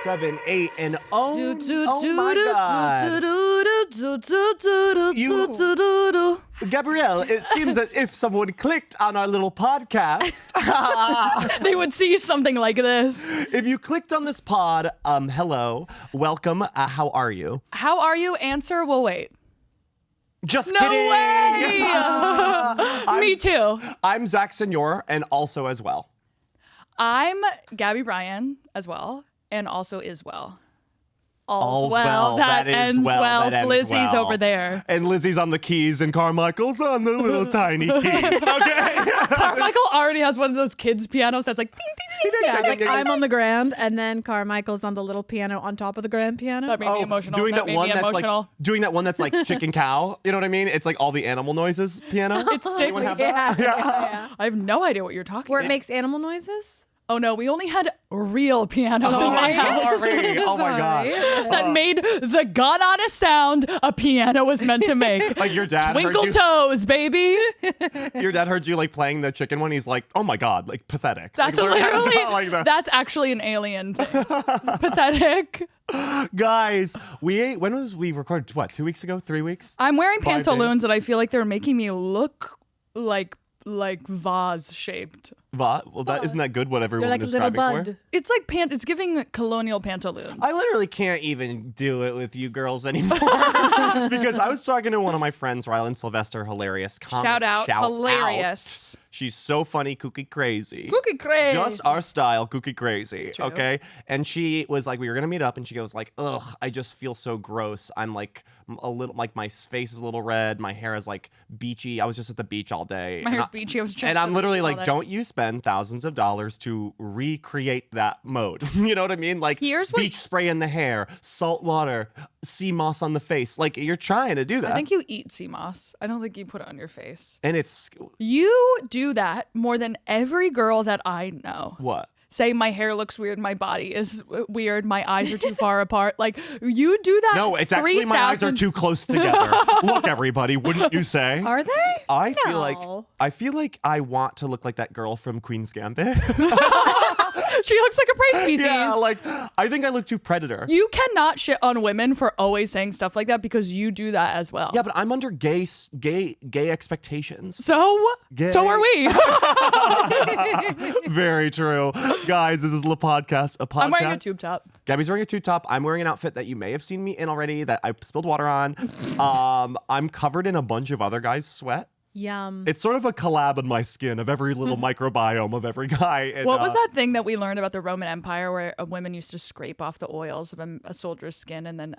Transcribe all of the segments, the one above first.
7, 8, and oh my God. Gabrielle, it seems as if someone clicked on our little podcast. They would see something like this. If you clicked on this pod, hello, welcome, how are you? How are you? Answer, we'll wait. Just No kidding. way! Me too. I'm Zack Senor, and also as well. I'm Gabby Bryan as well, and also is well. All's well. That ends well. That ends Lizzie's well. over there. And Lizzie's on the keys, and Carmichael's on the little tiny keys. Okay. Carmichael already has one of those kids' pianos that's like ding, ding, ding. Yeah, like I'm on the grand, and then Carmichael's on the little piano on top of the grand piano. That made me emotional. Doing that made one me that's emotional. like doing that one that's like chicken cow. You know what I mean? It's like all the animal noises piano. It sticks. Anyone have that? Yeah. I have no idea what you're talking Where about. it makes animal noises? Oh no, we only had real pianos in my house Sorry. Oh my God. that made the god honest sound a piano was meant to make. Like your dad Twinkle heard you, toes, baby. your dad heard you like playing the chicken one. He's like, oh my God, like pathetic. That's like, literally, like that. that's actually an alien thing. Pathetic. Guys, when was we recorded? What, 2 weeks ago? 3 weeks? I'm wearing 5 pantaloons days? and I feel like they're making me look like vase shaped. What? Well, isn't that good? What everyone You're like a was little describing bud. for? It's like it's giving colonial pantaloons. I literally can't even do it with you girls anymore because I was talking to one of my friends, Rylan Sylvester, hilarious. Shout out, hilarious. She's so funny, kooky crazy. Cookie crazy. Just our style, kooky crazy. True. Okay. And she was like, we were gonna meet up, and she goes like, ugh, I just feel so gross. I'm like a little, like my face is a little red. My hair is like beachy. I was just at the beach all day. My and hair's I- beachy. I was just And I'm at the literally beach all like, day. don't you spend thousands of dollars to recreate that mode. You know what I mean? Like Here's what- beach spray in the hair, salt water, sea moss on the face. Like you're trying to do that. I think you eat sea moss. I don't think you put it on your face. and it's You do that more than every girl that I know. what? Say my hair looks weird, my body is weird, my eyes are too far apart. Like you do that. No, it's actually my eyes are 3,000 too close together. Look, everybody, wouldn't you say? Are they? I No. feel like I want to look like that girl from Queen's Gambit. She looks like a prey species. Yeah, like I think I look too predator. You cannot shit on women for always saying stuff like that because you do that as well. Yeah, but I'm under gay expectations. So Gay. are we. Very true. Guys, this is La Podcast, a podcast. I'm wearing a tube top. Gabby's wearing a tube top. I'm wearing an outfit that you may have seen me in already that I spilled water on. I'm covered in a bunch of other guys' sweat. Yum. It's sort of a collab on my skin of every little microbiome of every guy. And, What was that thing that we learned about the Roman Empire where women used to scrape off the oils of a soldier's skin and then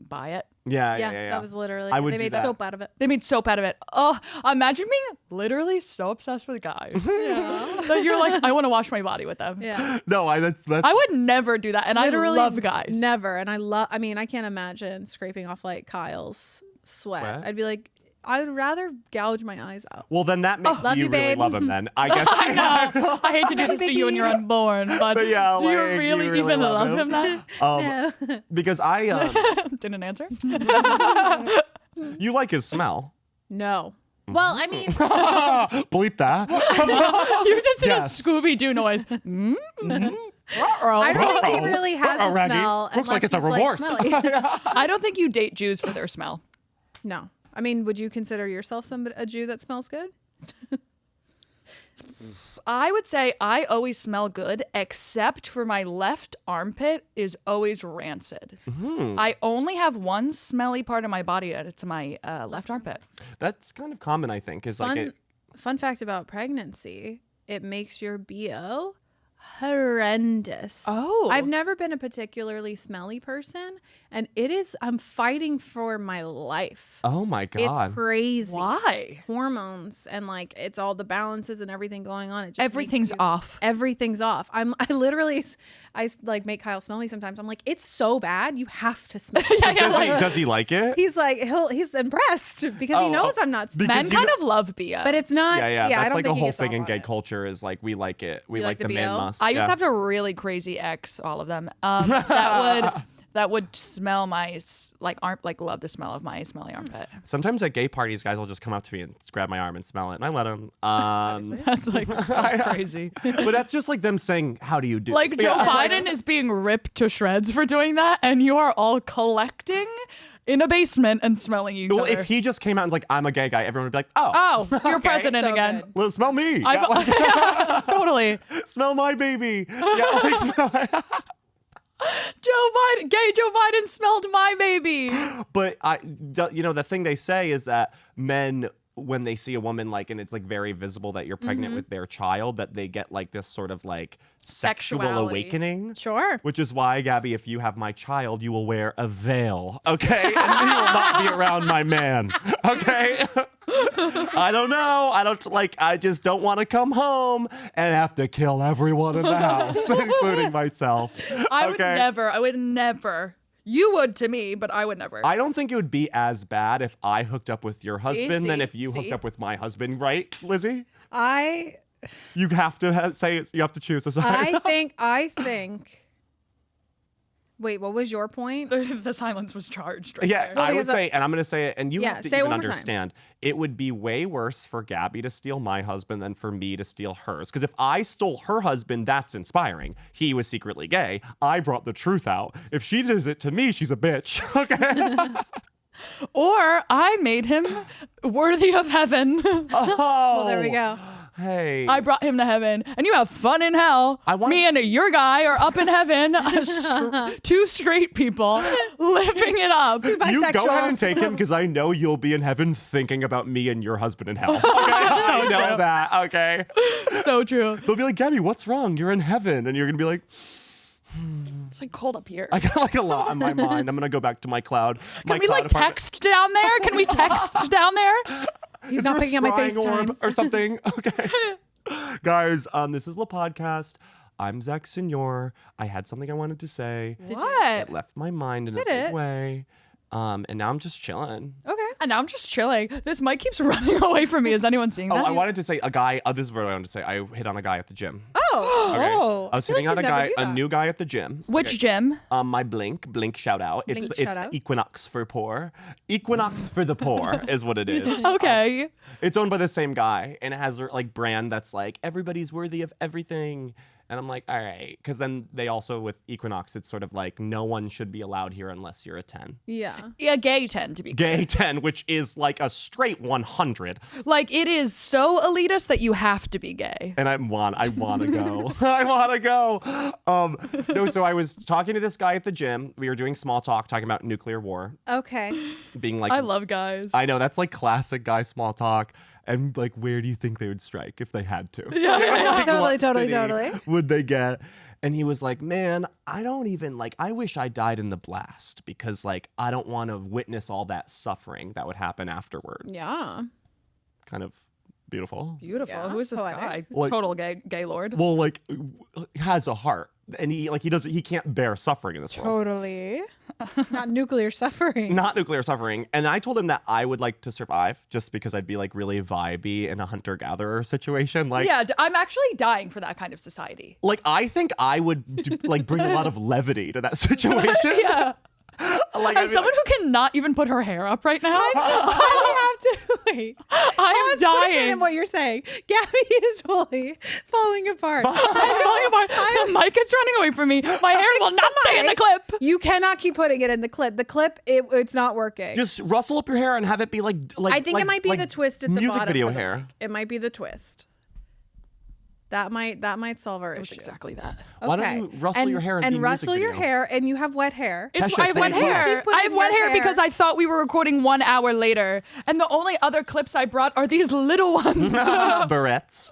buy it? Yeah. That was literally. I would they do made that. soap out of it. They made soap out of it. Oh, imagine being literally so obsessed with guys that you're like, I want to wash my body with them. Yeah. No, that's I would never do that, and Literally I love guys. Never. And I mean, I can't imagine scraping off like Kyle's sweat. Sweat? I'd be like, I would rather gouge my eyes out. well, then that makes love you you, really babe. love him. Then I guess. I know. I hate to do this to you when you're unborn, but yeah, do you like, really, you really even love love him? him then? Because I Didn't answer. you like his smell. No. Well, I mean, Bleep that. You just did Yes. a Scooby-Doo noise. I don't think he really has a Raggy. smell. Looks like unless it's a he's, remorse. smelly. I don't think you date Jews for their smell. No. I mean, would you consider yourself a Jew that smells good? I would say I always smell good, except for my left armpit is always rancid. I only have one smelly part of my body, and it's my left armpit. That's kind of common, I think. Is like Fun fact about pregnancy, it makes your BO horrendous. Oh. I've never been a particularly smelly person, and I'm fighting for my life. oh my God. It's crazy. Why? Hormones and like it's all the balances and everything going on. It just Everything's makes you- off. Everything's off. I literally like make Kyle smell me sometimes. I'm like, it's so bad. You have to smell. Does he like it? He's like, he's impressed because he knows I'm not smelling. Because Men you kind of love BO. But it's not. Yeah. I That's don't like a think he whole gets all thing in on gay it. culture is like we like it. We You like like the the man BO? must. I used yeah. to have a really crazy ex, all of them, that would smell my love the smell of my smelly armpit. Sometimes at gay parties, guys will just come up to me and grab my arm and smell it, and I let them. That's like so crazy. But that's just like them saying, "How do you do?" Like Joe Biden is being ripped to shreds for doing that, and you are all collecting in a basement and smelling each Well, other. if he just came out and was like, "I'm a gay guy," everyone would be like, "Oh, you're president So again." good. well, smell me. Yeah, like, Yeah, totally. smell my baby." Yeah, like, Gay Joe Biden smelled my baby. but the thing they say is that men, when they see a woman and it's like very visible that you're pregnant with their child, that they get like this sort of like sexual Sexuality. awakening. Sure. Which is why, Gabby, if you have my child, you will wear a veil, okay? And you will not be around my man, okay? I don't know. I just don't want to come home and have to kill everyone in the house, including myself. I would never. You would to me, but I would never. I don't think it would be as bad if I hooked up with your husband than if you hooked see? up with my husband, right, Lizzie? I You have to say it. You have to choose a side. I think. Wait, what was your point? The silence was charged right Yeah, there. I would because say, and I'm going to say it, and you Yeah, have to say it even one more time. understand, it would be way worse for Gabby to steal my husband than for me to steal hers. Because if I stole her husband, that's inspiring. He was secretly gay. I brought the truth out. If she does it to me, she's a bitch. Okay. Or I made him worthy of heaven. Oh, Well, there we go. Hey. I brought him to heaven, and you have fun in hell. Me and your guy are up in heaven. Two straight people living it up. You go ahead bisexuals. and take him because I know you'll be in heaven thinking about me and your husband in hell. Okay? I know that. Okay. So true. They'll be like, Gabby, what's wrong? You're in heaven. And you're going to be like, It's like cold up here. I got like a lot on my mind. I'm going to go back to my cloud. Can we like text down there? Can we text down there? He's Is not there a picking up my scrying orb FaceTimes. or something. Okay. Guys, this is the podcast. I'm Zach Senior. I had something I wanted to say. What? It left my mind in a Did big it? way. And now I'm just chilling. Okay. And now I'm just chilling. This mic keeps running away from me. Is anyone seeing Oh, that? I wanted to say a guy. This is what I wanted to say. I hit on a guy at the gym. Oh. Okay. Oh. I was feel hitting like on you'd never do a that. new guy at the gym. Which gym? My Blink shout out. Blink It's shout out. Equinox for poor. Equinox for the poor is what it is. Okay. It's owned by the same guy, and it has a brand that's like everybody's worthy of everything. And I'm like, all right, because then they also with Equinox, it's sort of like no one should be allowed here unless you're a 10. Yeah. Yeah, gay 10 to be Gay 10, which is like a straight 100. like it is so elitist that you have to be gay. And I want to go. I want to go. No, so I was talking to this guy at the gym. We were doing small talk, talking about nuclear war, Okay. being like, I love guys. I know that's like classic guy small talk. And like, where do you think they would strike if they had to? Like, what Totally. city would they get? And he was like, man, I don't even I wish I died in the blast because I don't want to witness all that suffering that would happen afterwards. Yeah. Kind of beautiful. Beautiful. Yeah, Who is this poetic. guy? He's Like- total gay lord. Well, has a heart. And he can't bear suffering in this world. Totally. Not nuclear suffering. Not nuclear suffering. And I told him that I would like to survive just because I'd be really vibey in a hunter-gatherer situation. Yeah, I'm actually dying for that kind of society. I think I would bring a lot of levity to that situation. Yeah. I'd As be someone who cannot even put her hair up right now, I have to wait. I am Put a pin dying. in what you're saying. Gabby is fully falling apart. I'm falling apart. The mic is running away from me. My hair will not stay in the clip. You cannot keep putting it in the clip. The clip, it's not working. just rustle up your hair and have it be I think it might be the twist at the music bottom. video for the hair. mic. It might be the twist. That might solve our It was issue. exactly that. Why don't you rustle your hair and be a music rustle your video? hair, and you have wet hair. Kesha, I have wet 2012. hair. Keep putting I have wet your hair hair. because I thought we were recording 1 hour later. And the only other clips I brought are these little ones. Barrettes.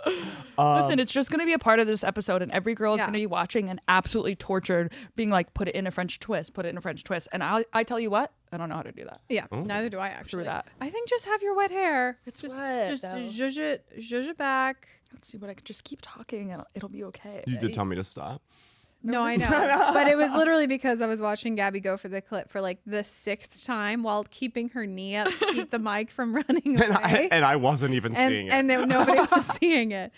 Listen, it's just going to be a part of this episode, and every girl is Yeah. going to be watching and absolutely tortured, being like, put it in a French twist, put it in a French twist. And I tell you what, I don't know how to do that. Yeah, neither do I actually. that. I think just have your wet hair. It's just, wet, Just though. zhuzh it back. Let's see what I could just keep talking and it'll be okay. You did tell me to stop. No, I know. But it was literally because I was watching Gabby go for the clip for the 6th time while keeping her knee up to keep the mic from running away. And I wasn't even seeing it. And then nobody was seeing it.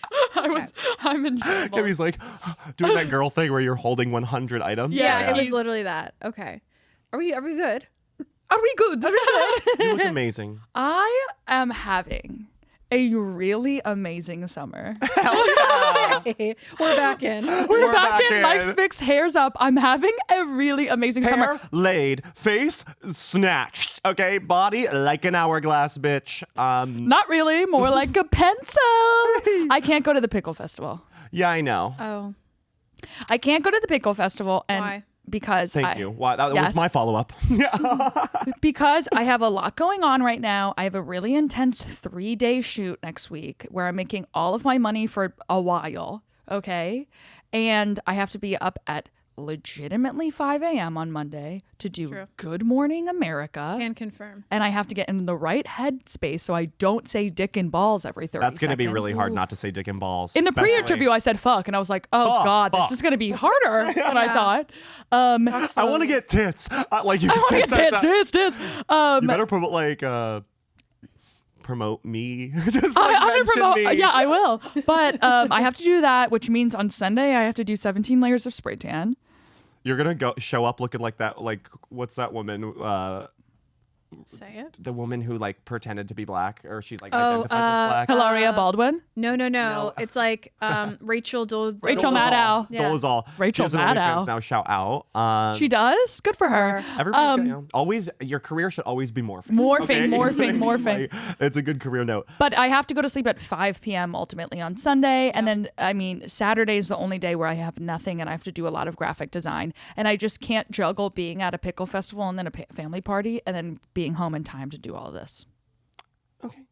I'm enjoyable. Gabby's doing that girl thing where you're holding 100 items. Yeah, Yeah, it was he's- literally that. Okay. Are we good? Are we good? You look amazing. I am having a really amazing summer. We're back in. We're back back in. in. Mike's Fix, hair's up. I'm having a really amazing summer. Hair laid, face snatched. Okay, body like an hourglass, bitch. Not really, more like a pencil. I can't go to the pickle festival. Yeah, I know. Oh, I can't go to the pickle festival, and Why? because Thank you. Why? That Yes. was my follow-up. because I have a lot going on right now. I have a really intense 3-day shoot next week where I'm making all of my money for a while. Okay. And I have to be up at legitimately 5 a.m. on Monday to do true. Good Morning America. can confirm. And I have to get in the right headspace so I don't say dick and balls every 30 That's going to be seconds. really hard not to say dick and balls. In the especially- pre-interview, I said fuck, and I was like, oh, Fuck, God, fuck. this is going to be harder than I thought. I want to get tits. Like you I want said, to get tits. You better promote promote me. Just like I'm gonna mention promote. me. Yeah, I will. But I have to do that, which means on Sunday I have to do 17 layers of spray tan. You're gonna show up looking like that. Like what's that woman? Say it. The woman who like pretended to be black, or she's like Oh, identifies as black. Hilaria Baldwin. No. It's like Rachel Rachel Maddow. Yeah. Dolezal. Rachel She has an Maddow. OnlyFans now. Shout out. She does. Good for her. Everybody's always your career should always be morphing. Morphing. Like, it's a good career note. But I have to go to sleep at 5 p.m. ultimately on Sunday. And then, I mean, Saturday is the only day where I have nothing and I have to do a lot of graphic design. And I just can't juggle being at a pickle festival and then a family party and then being home in time to do all of this. Okay.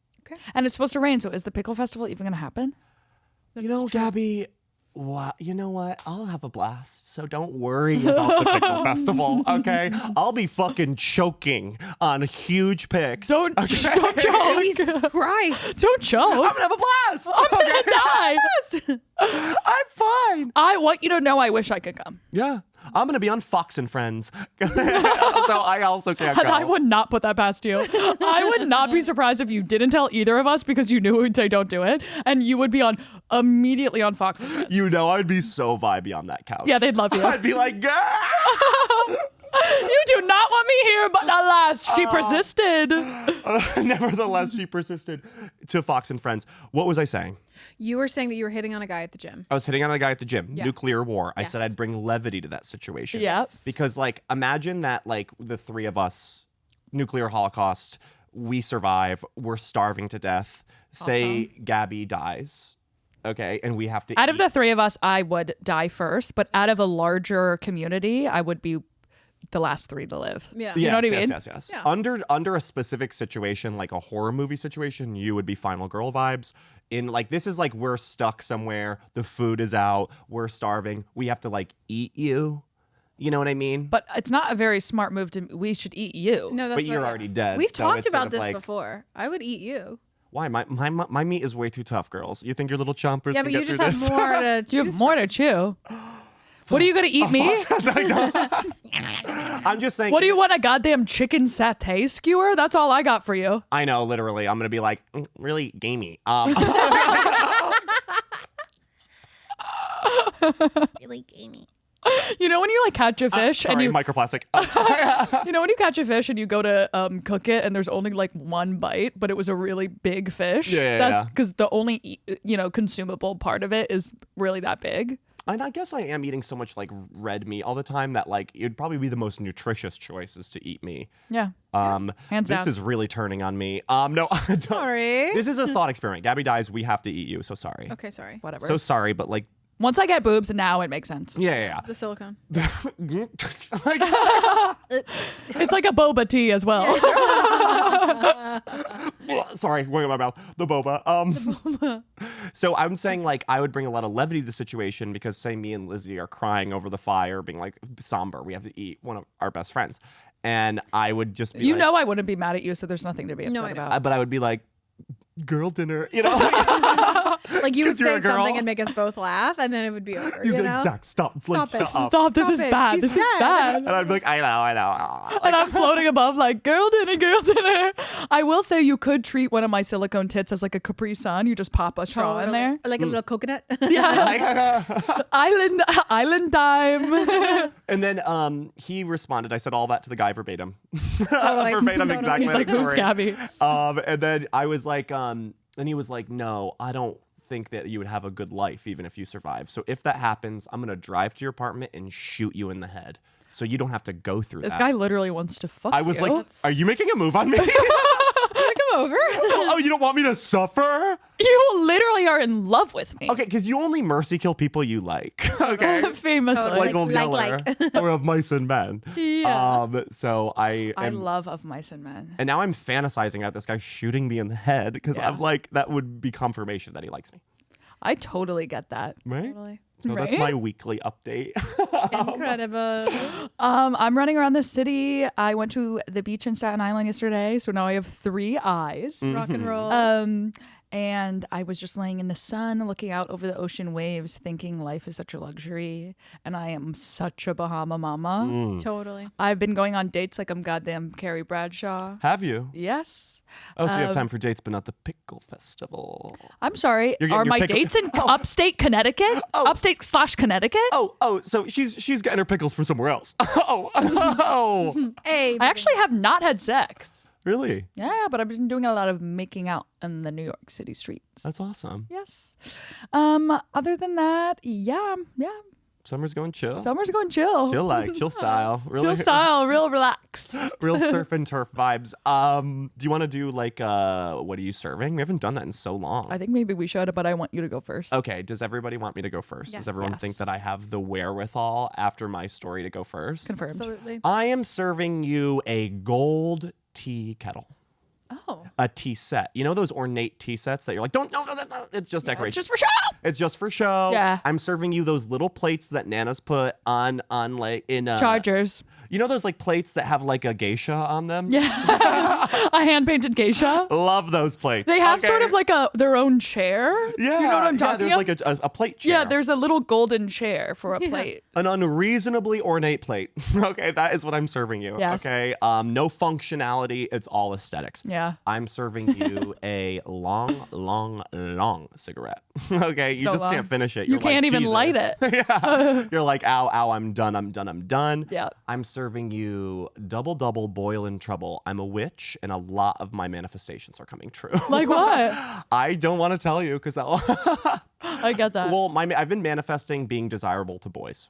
And it's supposed to rain. So is the pickle festival even going to happen? You know, Gabby, you know what? I'll have a blast. So don't worry about the pickle festival, okay? I'll be fucking choking on huge pics. Don't choke. Jesus Christ. Don't choke. I'm gonna have a blast. I'm gonna die. I'm fine. I want you to know I wish I could come. Yeah. I'm gonna be on Fox and Friends. So I also can't And go. I would not put that past you. I would not be surprised if you didn't tell either of us because you knew we would say don't do it. And you would be on immediately on Fox and Friends. You know I'd be so vibey on that couch. Yeah, they'd love you. I'd be like, You do not want me here, but alas, she persisted. Nevertheless, she persisted to Fox and Friends. What was I saying? You were saying that you were hitting on a guy at the gym. I was hitting on a guy at the gym. Yeah. Nuclear war. I Yes. said I'd bring levity to that situation. Yes. Because, like, imagine that, like, the three of us, nuclear holocaust, we survive, we're starving to death. Say Gabby dies, okay, and we have to Out of eat. the three of us, I would die first, but out of a larger community, I would be the last three to live. Yeah. You know what I mean? Yes. Yeah. Under a specific situation, like a horror movie situation, you would be Final Girl vibes. In like this is like we're stuck somewhere, the food is out, we're starving, we have to like eat you. You know what I mean? But it's not a very smart move to. We should eat you. No, that's But you're right. already dead. We've so talked it's sort about of this like, before. I would eat you. Why? My meat is way too tough, girls. You think your little chompers Yeah, can but get you just through have this? more to You have choose more to chew. What are you gonna eat me? I'm just saying. What do you want? A goddamn chicken satay skewer? That's all I got for you. I know, literally. I'm gonna be like, really gamey. really gamey. You know when you like catch a fish and sorry, you microplastic. you know when you catch a fish and you go to cook it and there's only like one bite, but it was a really big fish. Yeah. That's because the only consumable part of it is really that big. And I guess I am eating so much like red meat all the time that like it'd probably be the most nutritious choice is to eat me. Yeah. Hands This down. is really turning on me. No, I don't. Sorry. This is a thought experiment. Gabby dies, we have to eat you. So sorry. Okay, sorry. Whatever. So sorry, but like, Once I get boobs, now it makes sense. yeah. The silicone. Like, It's like a boba tea as well. sorry, going in my mouth. The boba. So I'm saying like I would bring a lot of levity to the situation because say me and Lizzie are crying over the fire, being like somber. We have to eat one of our best friends, and I would just be You like, know I wouldn't be mad at you, so there's nothing to be upset I know. about. but I would be like, girl dinner, you know? Like you would 'Cause you're say a girl. something and make us both laugh, and then it would be over. You'd You be know? like, Zach, stop. Stop it. Stop, this is it. bad. She's This is dead. bad. And I'd be like, I know. And I'm floating above like, girl dinner, girl dinner. I will say you could treat one of my silicone tits as like a Capri Sun. You just pop a straw in there. Or like a little coconut. Yeah. Island time. And then he responded. I said all that to the guy verbatim. Totally. Verbatim, Totally. exactly. He's like, that who's story. Gabby? And then I was like, and he was like, no, I don't think that you would have a good life even if you survive. So if that happens, I'm gonna drive to your apartment and shoot you in the head, so you don't have to go through This that. guy literally wants to fuck I was you. like, are you making a move on me? Come over. Oh, you don't want me to suffer? You literally are in love with me. Okay, because you only mercy kill people you like. Okay. Famously. Totally. Like Old Like. Yeller or of Mice and Men. Yeah. So I I am, love Of Mice and Men. and now I'm fantasizing about this guy shooting me in the head because Yeah. I'm like, that would be confirmation that he likes me. I totally get that. Right? Totally. So that's Right? my weekly update. Incredible. I'm running around the city. I went to the beach in Staten Island yesterday, so now I have 3 eyes. Rock and roll. And I was just laying in the sun, looking out over the ocean waves, thinking life is such a luxury, and I am such a Bahama mama. Totally. I've been going on dates like I'm goddamn Carrie Bradshaw. Have you? Yes. Oh, so you have time for dates, but not the pickle festival. I'm sorry. You're getting Are your my pickle- dates in upstate Connecticut? Upstate/Connecticut? Oh, so she's getting her pickles from somewhere else. Oh, Hey. I actually have not had sex. really? Yeah, but I've been doing a lot of making out in the New York City streets. That's awesome. Yes. Other than that, yeah. Summer's going chill. Summer's going chill. Chill style. Really, Chill style, real relax. real surf and turf vibes. Do you want to do like what are you serving? We haven't done that in so long. I think maybe we should, but I want you to go first. Okay, does everybody want me to go first? Yes. Does everyone Yes. think that I have the wherewithal after my story to go first? Confirmed. Absolutely. I am serving you a gold tea kettle. Oh. A tea set. You know those ornate tea sets that you're like, no, it's just decoration. It's just for show. It's just for show. Yeah. I'm serving you those little plates that Nana's put on like in Chargers. You know those like plates that have like a geisha on them? Yeah. A hand-painted geisha. Love those plates. They have Okay. sort of like their own chair. Yeah. Do you know what I'm talking there's about? like a plate chair. Yeah, there's a little golden chair for a plate. an unreasonably ornate plate. Okay, that is what I'm serving you. Yes. Okay. No functionality. It's all aesthetics. Yeah. I'm serving you a long cigarette. Okay, you So just long. can't finish it. You You're can't like, even light "Jesus." it. Yeah. You're like, ow, I'm done. Yeah. I'm serving you double boil in trouble. I'm a witch, and a lot of my manifestations are coming true. Like what? I don't want to tell you because I get that. well, I've been manifesting being desirable to boys.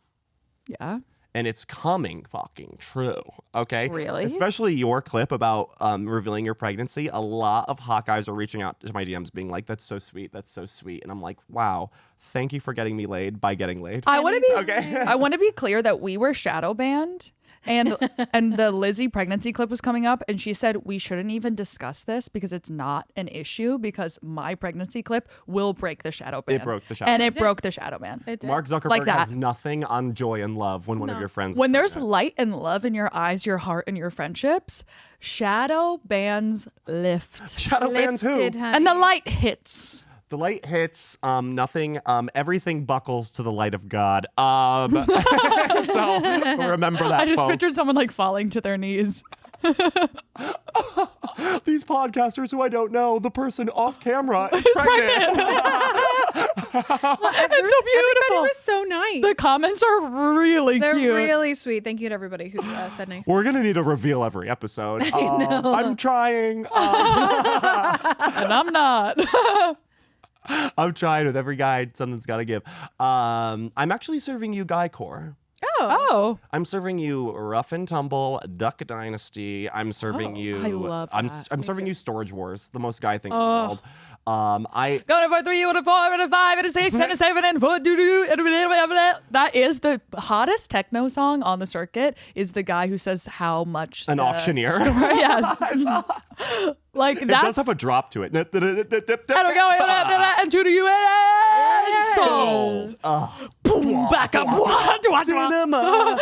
Yeah. And it's coming fucking true, okay? Really? Especially your clip about revealing your pregnancy. A lot of hot guys are reaching out to my DMs being like, that's so sweet. And I'm like, wow, thank you for getting me laid by getting laid. I want to be Okay. I want to be clear that we were shadow banned. And the Lizzie pregnancy clip was coming up, and she said we shouldn't even discuss this because it's not an issue because my pregnancy clip will break the shadow ban. It broke the shadow and ban. it broke the shadow ban. It did. Mark Zuckerberg Like has that. nothing on joy and love when one of your friends When is there's pregnant. light and love in your eyes, your heart, and your friendships, shadow bans lift. Shadow bans who? Lifted, honey. And the light hits. The light hits, nothing, everything buckles to the light of God. So remember that, I just folks. pictured someone like falling to their knees. These podcasters who I don't know, the person off camera is Pregnant. It's so Everybody beautiful. was so nice. The comments are really They're cute. really sweet. Thank you to everybody who said nice. We're going to need a reveal every episode. I'm trying. And I'm not. I'm trying with every guy. Something's got to give. I'm actually serving you Guy Core. Oh. I'm serving you Rough and Tumble, Duck Dynasty. I'm serving you. I love I'm that. serving you Storage Wars, the most guy thing in the world. I Going for 3, and a 4, and a 5, and a 6, and a 7, and 4, That is the hottest techno song on the circuit. Is the guy who says how much an the auctioneer. Yes. Like It that's does have a drop to it. and we're going and to the US sold. Boom, back up. What? Cinema.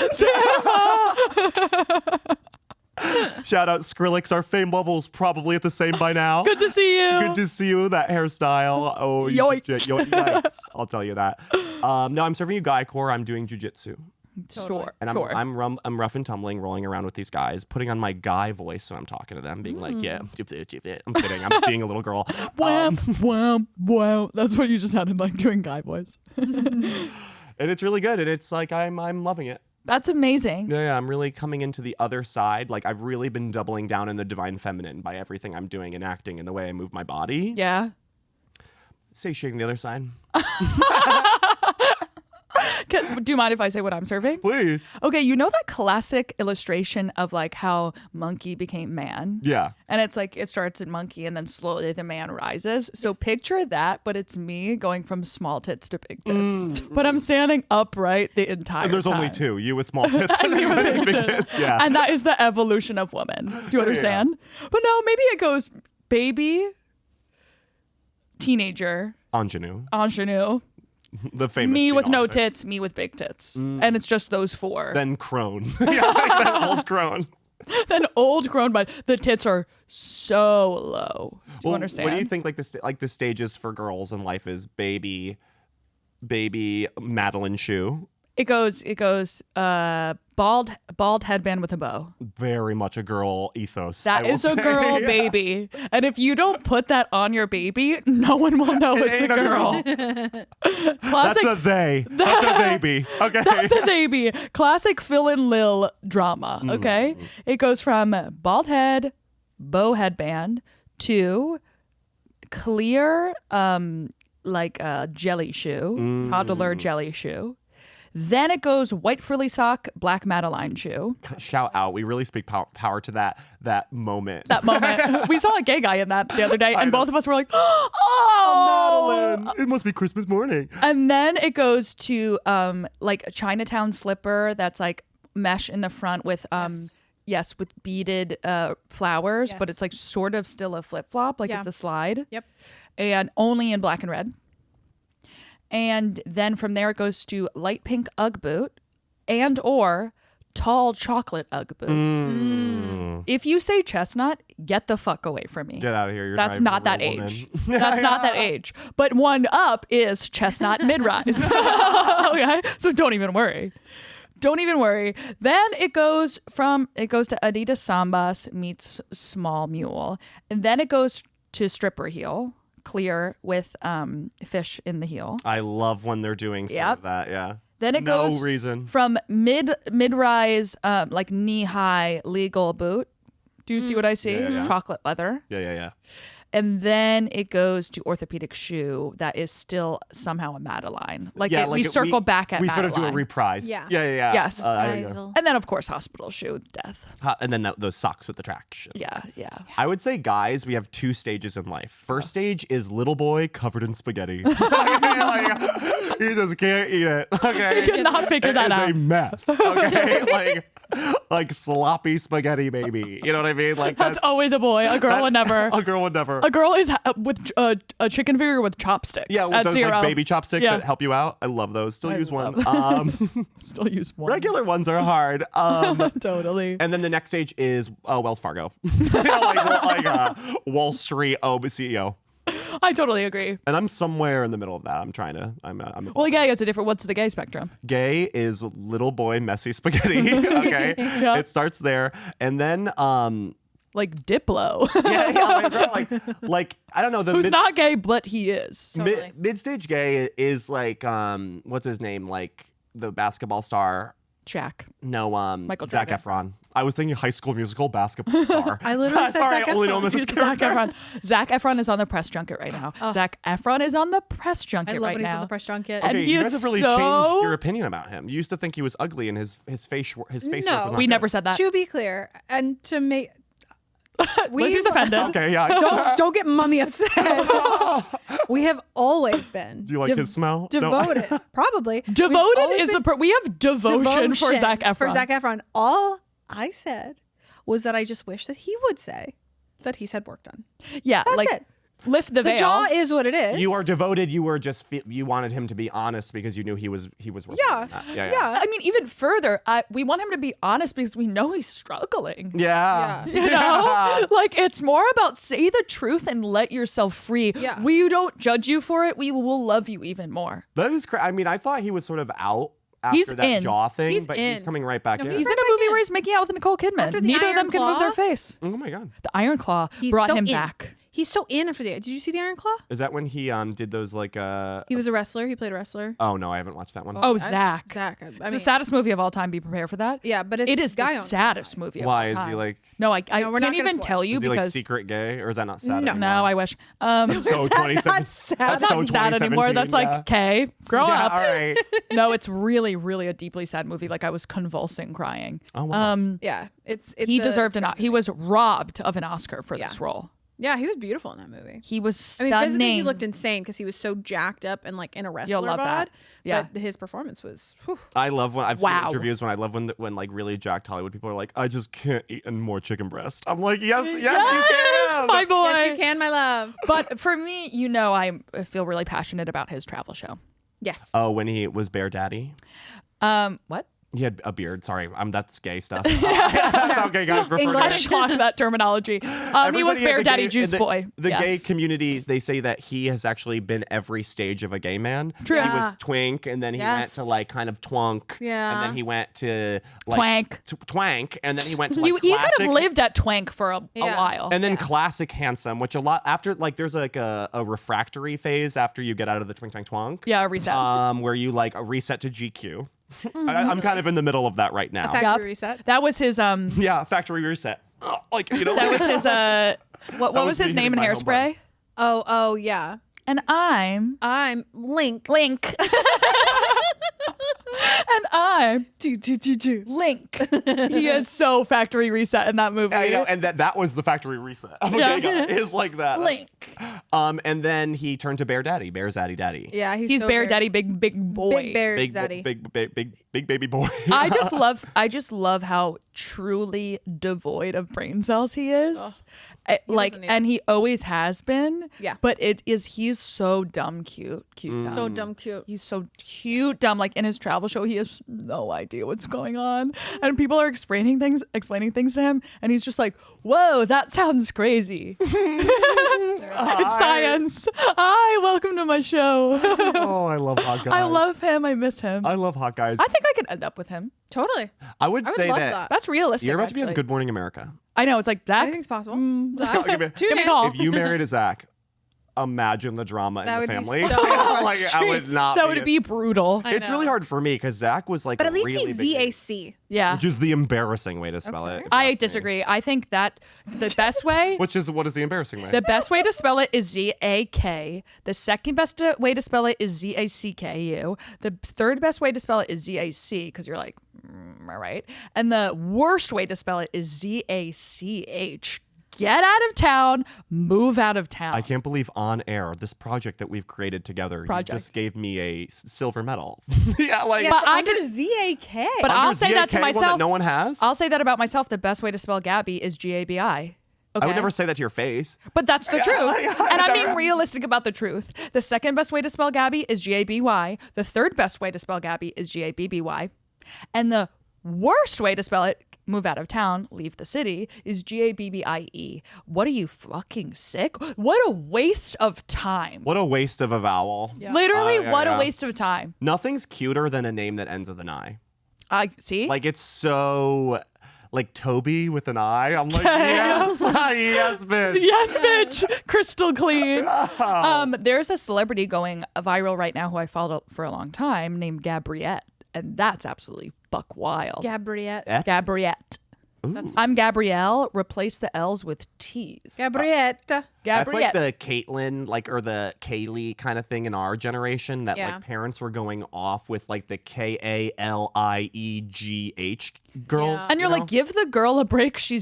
Shout out Skrillex. Our fame level is probably at the same by now. Good to see you. Good to see you. That hairstyle. Oh, you Yoinks. Yikes. I'll tell you that. No, I'm serving you Guy Core. I'm doing jujitsu. Sure. And I'm rough and tumbling, rolling around with these guys, putting on my guy voice when I'm talking to them, being like, yeah, I'm kidding. I'm being a little girl. Wham, wham, wow. That's what you just sounded like doing guy voice. And it's really good. And it's like, I'm loving it. That's amazing. Yeah, I'm really coming into the other side. Like, I've really been doubling down in the divine feminine by everything I'm doing and acting and the way I move my body. Yeah. Satiating the other side. Do you mind if I say what I'm serving? Please. Okay, you know that classic illustration of like how monkey became man? Yeah. And it's like it starts in monkey and then slowly the man rises. So picture that, but it's me going from small tits to big tits. But I'm standing upright the entire And there's time. only two, you with small tits And me with big tits. Yeah. And that is the evolution of woman. Do you understand? But no, maybe it goes baby, teenager, ingenue. The famous me big with no object. tits, me with big tits. And it's just those four. Then crone. Yeah, like that old crone. Then old grown, but the tits are so low. Do you understand? What do you think like the stages for girls in life is baby Madeline shoe? It goes bald headband with a bow. Very much a girl ethos. That I will is a say. girl Yeah. baby. And if you don't put that on your baby, no one will know it's a ain't a girl. Classic. That's a they. That's a baby. Okay. That's a baby. Classic Phil and Lil drama. Okay. It goes from bald head, bow headband to clear, like a jelly shoe, toddler jelly shoe. Then it goes white frilly sock, black Madeline shoe. Shout out. We really speak power to that moment. That moment. We saw a gay guy in that the other day, and both of us were like, oh, Madeline. It must be Christmas morning. And then it goes to like a Chinatown slipper that's like mesh in the front with yes, with beaded flowers, but Yes. it's like sort of still a flip flop, like it's a slide. Yep. And only in black and red. And then from there it goes to light pink Ugg boot and or tall chocolate Ugg boot. If you say chestnut, get the fuck away from me. Get out of here. You're That's not not even a that real age. woman. That's not that age. But one up is chestnut mid-rise. Okay? So don't even worry. Don't even worry. Then it goes to Adidas Sambas meets small mule. And then it goes to stripper heel, clear with fish in the heel. I love when they're doing some of that. Yeah. Then it no goes reason. from mid-rise, like knee-high legal boot. Do you see what I see? Yeah. Chocolate leather. Yeah. And then it goes to orthopedic shoe that is still somehow a Madeline. Like, Yeah, we circle back at we Madeline. sort of do a reprise. Yeah. Yeah. Yes. There you go. Isel. And then, of course, hospital shoe with death. And then those socks with the traction. Yeah. I would say, guys, we have two stages in life. First stage is little boy covered in spaghetti. He just can't eat it. Okay. You could not figure that It's out. a mess. Okay. like sloppy spaghetti, baby. You know what I mean? Like That's always a boy. A girl would never. A girl would never. A girl is with a chicken finger with chopsticks. Yeah, with at those zero. like baby chopsticks Yeah. that help you out. I love those. Still use one. Still use one. Regular ones are hard. Totally. And then the next stage is Wells Fargo. like Wall Street CEO. I totally agree. And I'm somewhere in the middle of that. I'm Well, gay is a different. What's the gay spectrum? Gay is little boy messy spaghetti. Okay. Yeah. It starts there. And then Like Diplo. like I don't know, the Who's not gay, but he is. Totally. mid-stage gay is like what's his name? Like the basketball star. Shaq. No, Michael Zac Jordan. Efron. I was thinking High School Musical basketball star. I literally said Sorry, Zac I only know Efron. him as his Zac character. Efron. Zac Efron is on the press junket right now. Zac Efron is on the press I junket love right when he's now. on the press junket. And Okay, he you is guys have really so- changed your opinion about him. You used to think he was ugly and his face No. work was not We good. never said that. To be clear, and to make Lizzie's offended. Okay, yeah. don't get mummy upset. We have always been. Do you like his smell? No. Devoted, probably. We've Devoted always is been we have devotion for Zac Efron. For Zac Efron, all I said was that I just wish that he would say that he's had work done. Yeah, That's like it. lift the veil. The jaw is what it is. You are devoted. You were just you wanted him to be honest because you knew he was worth Yeah. that. Yeah. I mean, even further, we want him to be honest because we know he's struggling. Yeah. You know, like it's more about say the truth and let yourself free. Yeah. We don't judge you for it. We will love you even more. That is crazy. I mean, I thought he was sort of out after He's that in. jaw thing, He's but in. he's coming right back No, in. He's right in a back movie in. where he's making out with Nicole Kidman. After the Neither of them Iron can move Claw. their face. Oh my God. The Iron Claw He's brought so him in. back. He's so in after the. Did you see the Iron Claw? Is that when he did those like He was a wrestler. He played a wrestler. Oh no, I haven't watched that one. Oh, Zach. Zach. It's the saddest movie of all time. Be prepared for that. Yeah, but it's It is the guy on- saddest movie of Why all is time. he like? No, I No, we're not can't gonna even spoil. tell you Is he like because secret gay, or is that not sad? No. anymore? no, I wish. That's so 27. not sad. That's That's so not sad anymore. 2017, That's yeah. like, okay, grow Yeah, up. all right. No, it's really, really a deeply sad movie. Like I was convulsing, crying. Oh wow. Yeah, it's He deserved an. He was robbed of an Oscar for this Yeah. role. Yeah, he was beautiful in that movie. He was I stunning. mean, physically he looked insane because he was so jacked up and like in a wrestler You'll love that. bod. Yeah. But his performance was. Whew. I love when I've Wow. seen interviews when I love when like really jacked Hollywood people are like, I just can't eat any more chicken breast. I'm like, yes, you can. my boy. Yes, you can, my love. But for me, you know, I feel really passionate about his travel show. Yes. Oh, when he was Bear Daddy, What? he had a beard. Sorry, that's gay stuff. That's how gay guys refer to I it. clocked that terminology. He was Everybody in Bear the Daddy gay- Juice the- Boy. The Yes. gay community, they say that he has actually been every stage of a gay man. True. He Yeah. was twink, and then he went Yes. to like kind of twunk. Yeah. And then he went to like Twank. Twank, and then he went to He, like he kind classic. of lived at Twank for a Yeah. while. and then classic handsome, which a lot after like there's like a refractory phase after you get out of the twink twink twunk. Yeah, a reset. Where you like a reset to GQ. I'm kind of in the middle of that right now. Factory Yup. reset. That was his Yeah, factory reset. Like you know. that was his what was was his me name in hitting my home button. Hairspray? Oh yeah. And I'm Link. Link. And I'm Two. Link. He is so factory reset in that movie. I know, and that was the factory reset. I'm Yeah. a gay guy. It's like that. Link. And then he turned to Bear Daddy, Bear Zaddy Daddy. Yeah, He's so Bear very- Daddy, big boy. Big bear Big, zaddy. big baby boy. I just love how truly devoid of brain cells he is. Like, doesn't and he always has been. Yeah. But he's so dumb cute. Dumb. So dumb cute. He's so cute, dumb. Like in his travel show, he has no idea what's going on, and people are explaining things to him, and he's just like, "Whoa, that sounds crazy." It's science. Hi, welcome to my show. Oh, I love hot guys. I love him. I miss him. I love hot guys. I think I could end up with him. Totally. I would I would say love that, that. That's realistic. you're about to be on actually. Good Morning America. I know. It's like Zach. Anything's possible. Give me- Give me a call. If you married a Zach, imagine the drama That in the would be family. so like I would not. That would be brutal. I It's really know. hard for me because Zach was like, But a at least really he's big- ZAC. Yeah. which is the embarrassing way to spell it. if you I ask me. disagree. I think that the best way. What is the embarrassing way? The best way to spell it is ZAK. The second best way to spell it is ZACKU. The third best way to spell it is ZAC because you're like, all right. And the worst way to spell it is ZACH. Get out of town, move out of town. I can't believe on air this project that we've created together. Project. You just gave me a silver medal. yeah, like Yeah, But but I under could- ZAK. But under I'll say that to ZAK, one myself. no one has. I'll say that about myself. The best way to spell Gabby is GABI. Okay? I would never say that to your face. But that's the truth. I And I'm never- being realistic about the truth. The second best way to spell Gabby is GABY. The third best way to spell Gabby is GABBY. And the worst way to spell it, move out of town, leave the city, is GABBIE. What are you, fucking sick? What a waste of time. What a waste of a vowel. Literally, yeah, what yeah. a waste of time. Nothing's cuter than a name that ends with an I. See? Like it's so like Toby with an I. I'm like, yes, yes, bitch. Yes, bitch. Crystal clean. There's a celebrity going viral right now who I followed for a long time named Gabriette. And that's absolutely buck wild. Gabriette. Gabriette. I'm Gabrielle. Replace the L's with T's. Gabriette. That's like Gabriette. the Caitlyn, like, or the Kaylee kind of thing in our generation that Yeah. like parents were going off with like the KALIEGH girls. Yeah. And you're you like, know? give the girl a break. She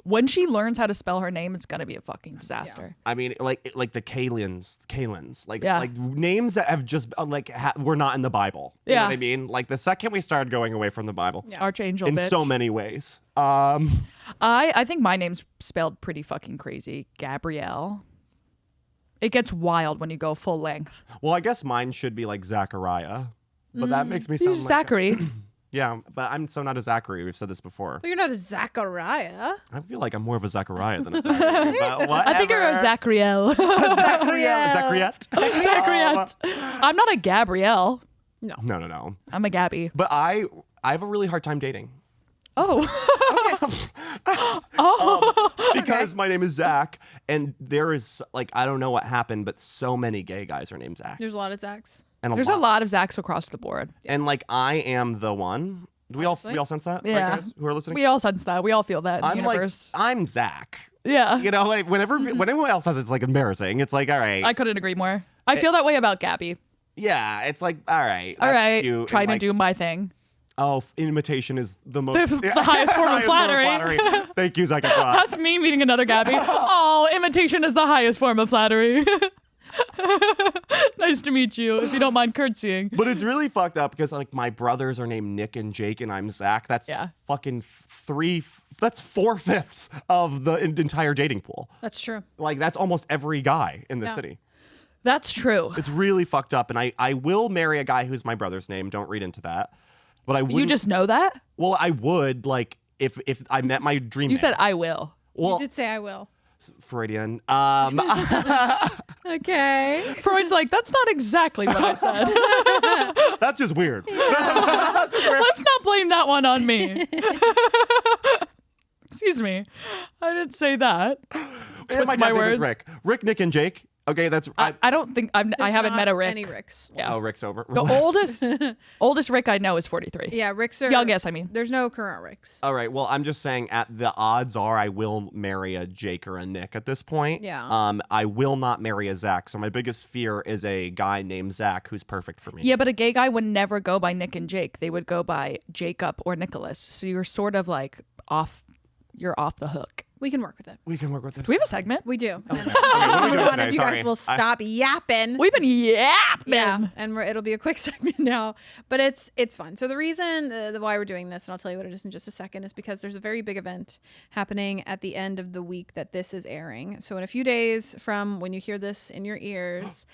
when she learns how to spell her name, it's gonna be a fucking disaster. I mean, like the Kaylins, like Yeah. like names that have just were not in the Bible. You know Yeah. what I mean? Like the second we started going away from the Bible, Archangel in bitch. so many ways. I think my name's spelled pretty fucking crazy. Gabrielle. It gets wild when you go full length. Well, I guess mine should be like Zachariah, but that makes me sound like Zachary. yeah. But I'm so not a Zachary. We've said this before. Well, you're not a Zachariah. I feel like I'm more of a Zachariah than a Zachary. But whatever. I think you're a Zachriel. Zachariette. Zachariette. I'm not a Gabrielle. No. I'm a Gabby. But I have a really hard time dating. Oh. Because my name is Zach, and there is like I don't know what happened, but so many gay guys are named Zach. There's a lot of Zachs. And There's a lot of Zachs across the board. And like I am the one. Do we all sense that? Yeah. Right, guys who are listening? We all sense that. We all feel that in the I'm universe. like I'm Zach. Yeah. You know, like when anyone else says it's like embarrassing. It's like all right. I couldn't agree more. I feel that way about Gabby. Yeah, it's like all right. All that's right. cute, Trying and, to like, do my thing. Oh, imitation is the most The highest form of flattery. Thank you, Zack and Gabby. That's me meeting another Gabby. Oh, imitation is the highest form of flattery. Nice to meet you, if you don't mind curtsying. But it's really fucked up because like my brothers are named Nick and Jake, and I'm Zach. That's fucking that's 4/5 of the entire dating pool. That's true. Like that's almost every guy in the city. That's true. It's really fucked up, and I will marry a guy who's my brother's name. Don't read into that. But I would. You just know that? Well, I would like if I met my dream. You man. said I will. Well, You did say I will. Freudian. Okay. Freud's like, that's not exactly what I said. That's just weird. Let's not blame that one on me. Excuse me. I didn't say that. And my my dad's name is words. Rick. Rick, Nick, and Jake. Okay, that's I don't think I haven't Not met a Rick. Any Ricks. Yeah. Oh, Rick's over. The oldest Rick I know is 43. Yeah, Ricks are. Youngest, I mean. There's no current Ricks. All right. Well, I'm just saying at the odds are I will marry a Jake or a Nick at this point. Yeah. I will not marry a Zach. So my biggest fear is a guy named Zach who's perfect for me. Yeah, but a gay guy would never go by Nick and Jake. They would go by Jacob or Nicholas. So you're sort of like you're off the hook. We can work with it. We can work with this. Do we have a segment? We do. Okay, what are we doing today? If you Sorry. guys will stop yapping. We've been yapping. Yeah, and it'll be a quick segment now, but it's fun. So the reason the why we're doing this, and I'll tell you what it is in just a second, is because there's a very big event happening at the end of the week that this is airing. So in a few days from when you hear this in your ears,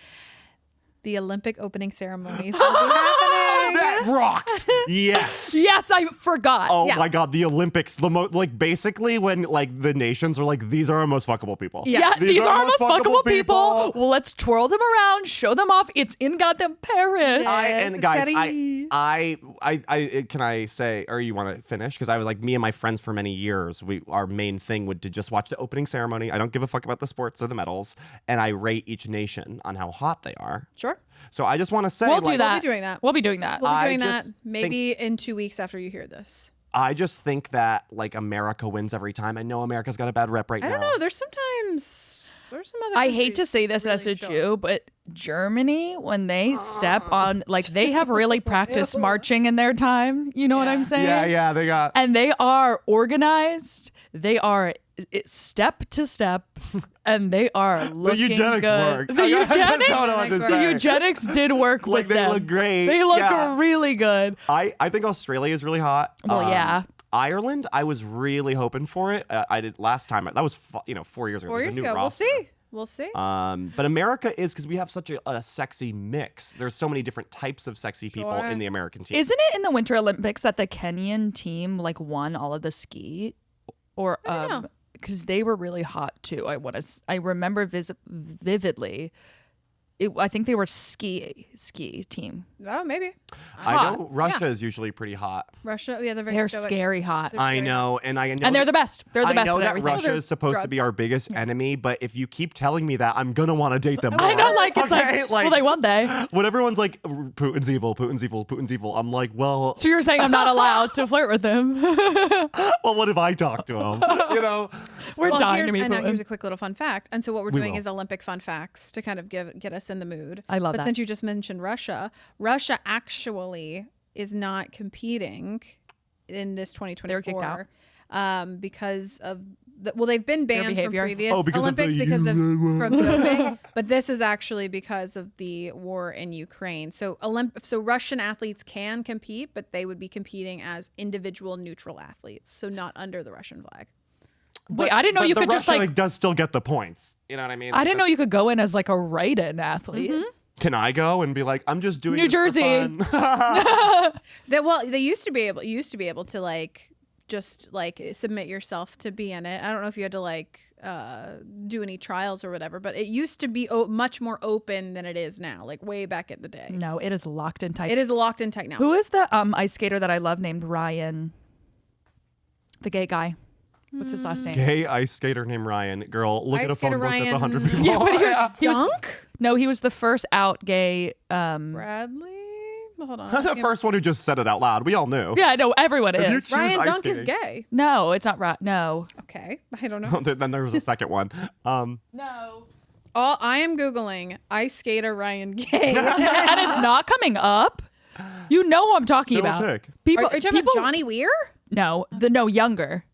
the Olympic opening ceremonies will be happening. That rocks. Yes. Yes, I forgot. Oh Yeah. my God, the Olympics, like basically when like the nations are like, these are our most fuckable people. Yeah, these are our most fuckable people. people. Well, let's twirl them around, show them off. It's in goddamn Paris. And guys, Paris. I can I say, or you want to finish? Because I was like, me and my friends for many years, our main thing would to just watch the opening ceremony. I don't give a fuck about the sports or the medals, and I rate each nation on how hot they are. Sure. So I just want to say, We'll do like, that. We'll be doing that. We'll be doing that. We'll be I doing that just maybe in 2 weeks after you hear this. I just think that like America wins every time. I know America's got a bad rep right now. I don't know. There's some other. I hate to say this as a really Jew, but Germany, when they step on, like they have really practiced marching in their time. You know what I'm saying? Yeah, they got. And they are organized. They are step to step, and they are looking eugenics good. worked. The I just eugenics, don't know what to the say. eugenics did work Like, with they them. look great. They look Yeah. really good. I think Australia is really hot. Well, yeah. Ireland, I was really hoping for it. I did last time. That was 4 years ago. 4 There's years a new ago. roster. We'll see. But America is because we have such a sexy mix. There's so many different types of sexy people Sure. in the American team. Isn't it in the Winter Olympics that the Kenyan team like won all of the ski, or know. because they were really hot too. I remember vividly. I think they were ski team. Oh, maybe. I know hot. Russia is usually pretty hot. Russia. Yeah, they're very They're stoic. scary hot, They're I very know, and I know, and they're the best. They're the I best know at that everything. Russia is supposed to drugged. be our biggest enemy, but if you keep telling me that, I'm gonna want to date them more. I know, like it's Okay? like, well, they won they. when everyone's like, Putin's evil, Putin's evil, Putin's evil, I'm like, well, So you're saying I'm not allowed to flirt with them? well, what if I talk to him? You know? We're Well, dying to meet and now Putin. here's a quick little fun fact. And so what we're We doing will. is Olympic fun facts to kind of get us in the mood. I love but that. since you just mentioned Russia actually is not competing in this They were 2024 kicked because of they've been banned from behavior? previous Oh, because of Olympics the because of from doping, but this is actually because of the war in Ukraine. So so Russian athletes can compete, but they would be competing as individual neutral athletes, so not under the Russian flag. Wait, I didn't know but you the could just Russia, like. does still get the points. You know what I mean? I didn't know you could go in as like a write-in athlete. Can I go and be like, I'm just doing New this for Jersey. fun? They used to be able to like just like submit yourself to be in it. I don't know if you had to like do any trials or whatever, but it used to be much more open than it is now, like way back in the day. No, it is locked in tight. It is locked in tight now. Who is the ice skater that I love named Ryan? The gay guy. What's his last name? Gay ice skater named Ryan. Girl, look Ice at a skater phone book that's Ryan. 100 people. Yeah, but he was, Dunk? no, he was the first out gay. Bradley? Hold on. The first one who just said it out loud. We all knew. Yeah, no, everyone If you is. choose Ryan ice Dunk is skating- gay. No, it's not right. No. Okay. I don't know. Then there was a second one. No. I am Googling ice skater Ryan Gay. And it's not coming up. You know who I'm talking It'll about. pick. People, Are you talking people, about Johnny Weir? No, younger.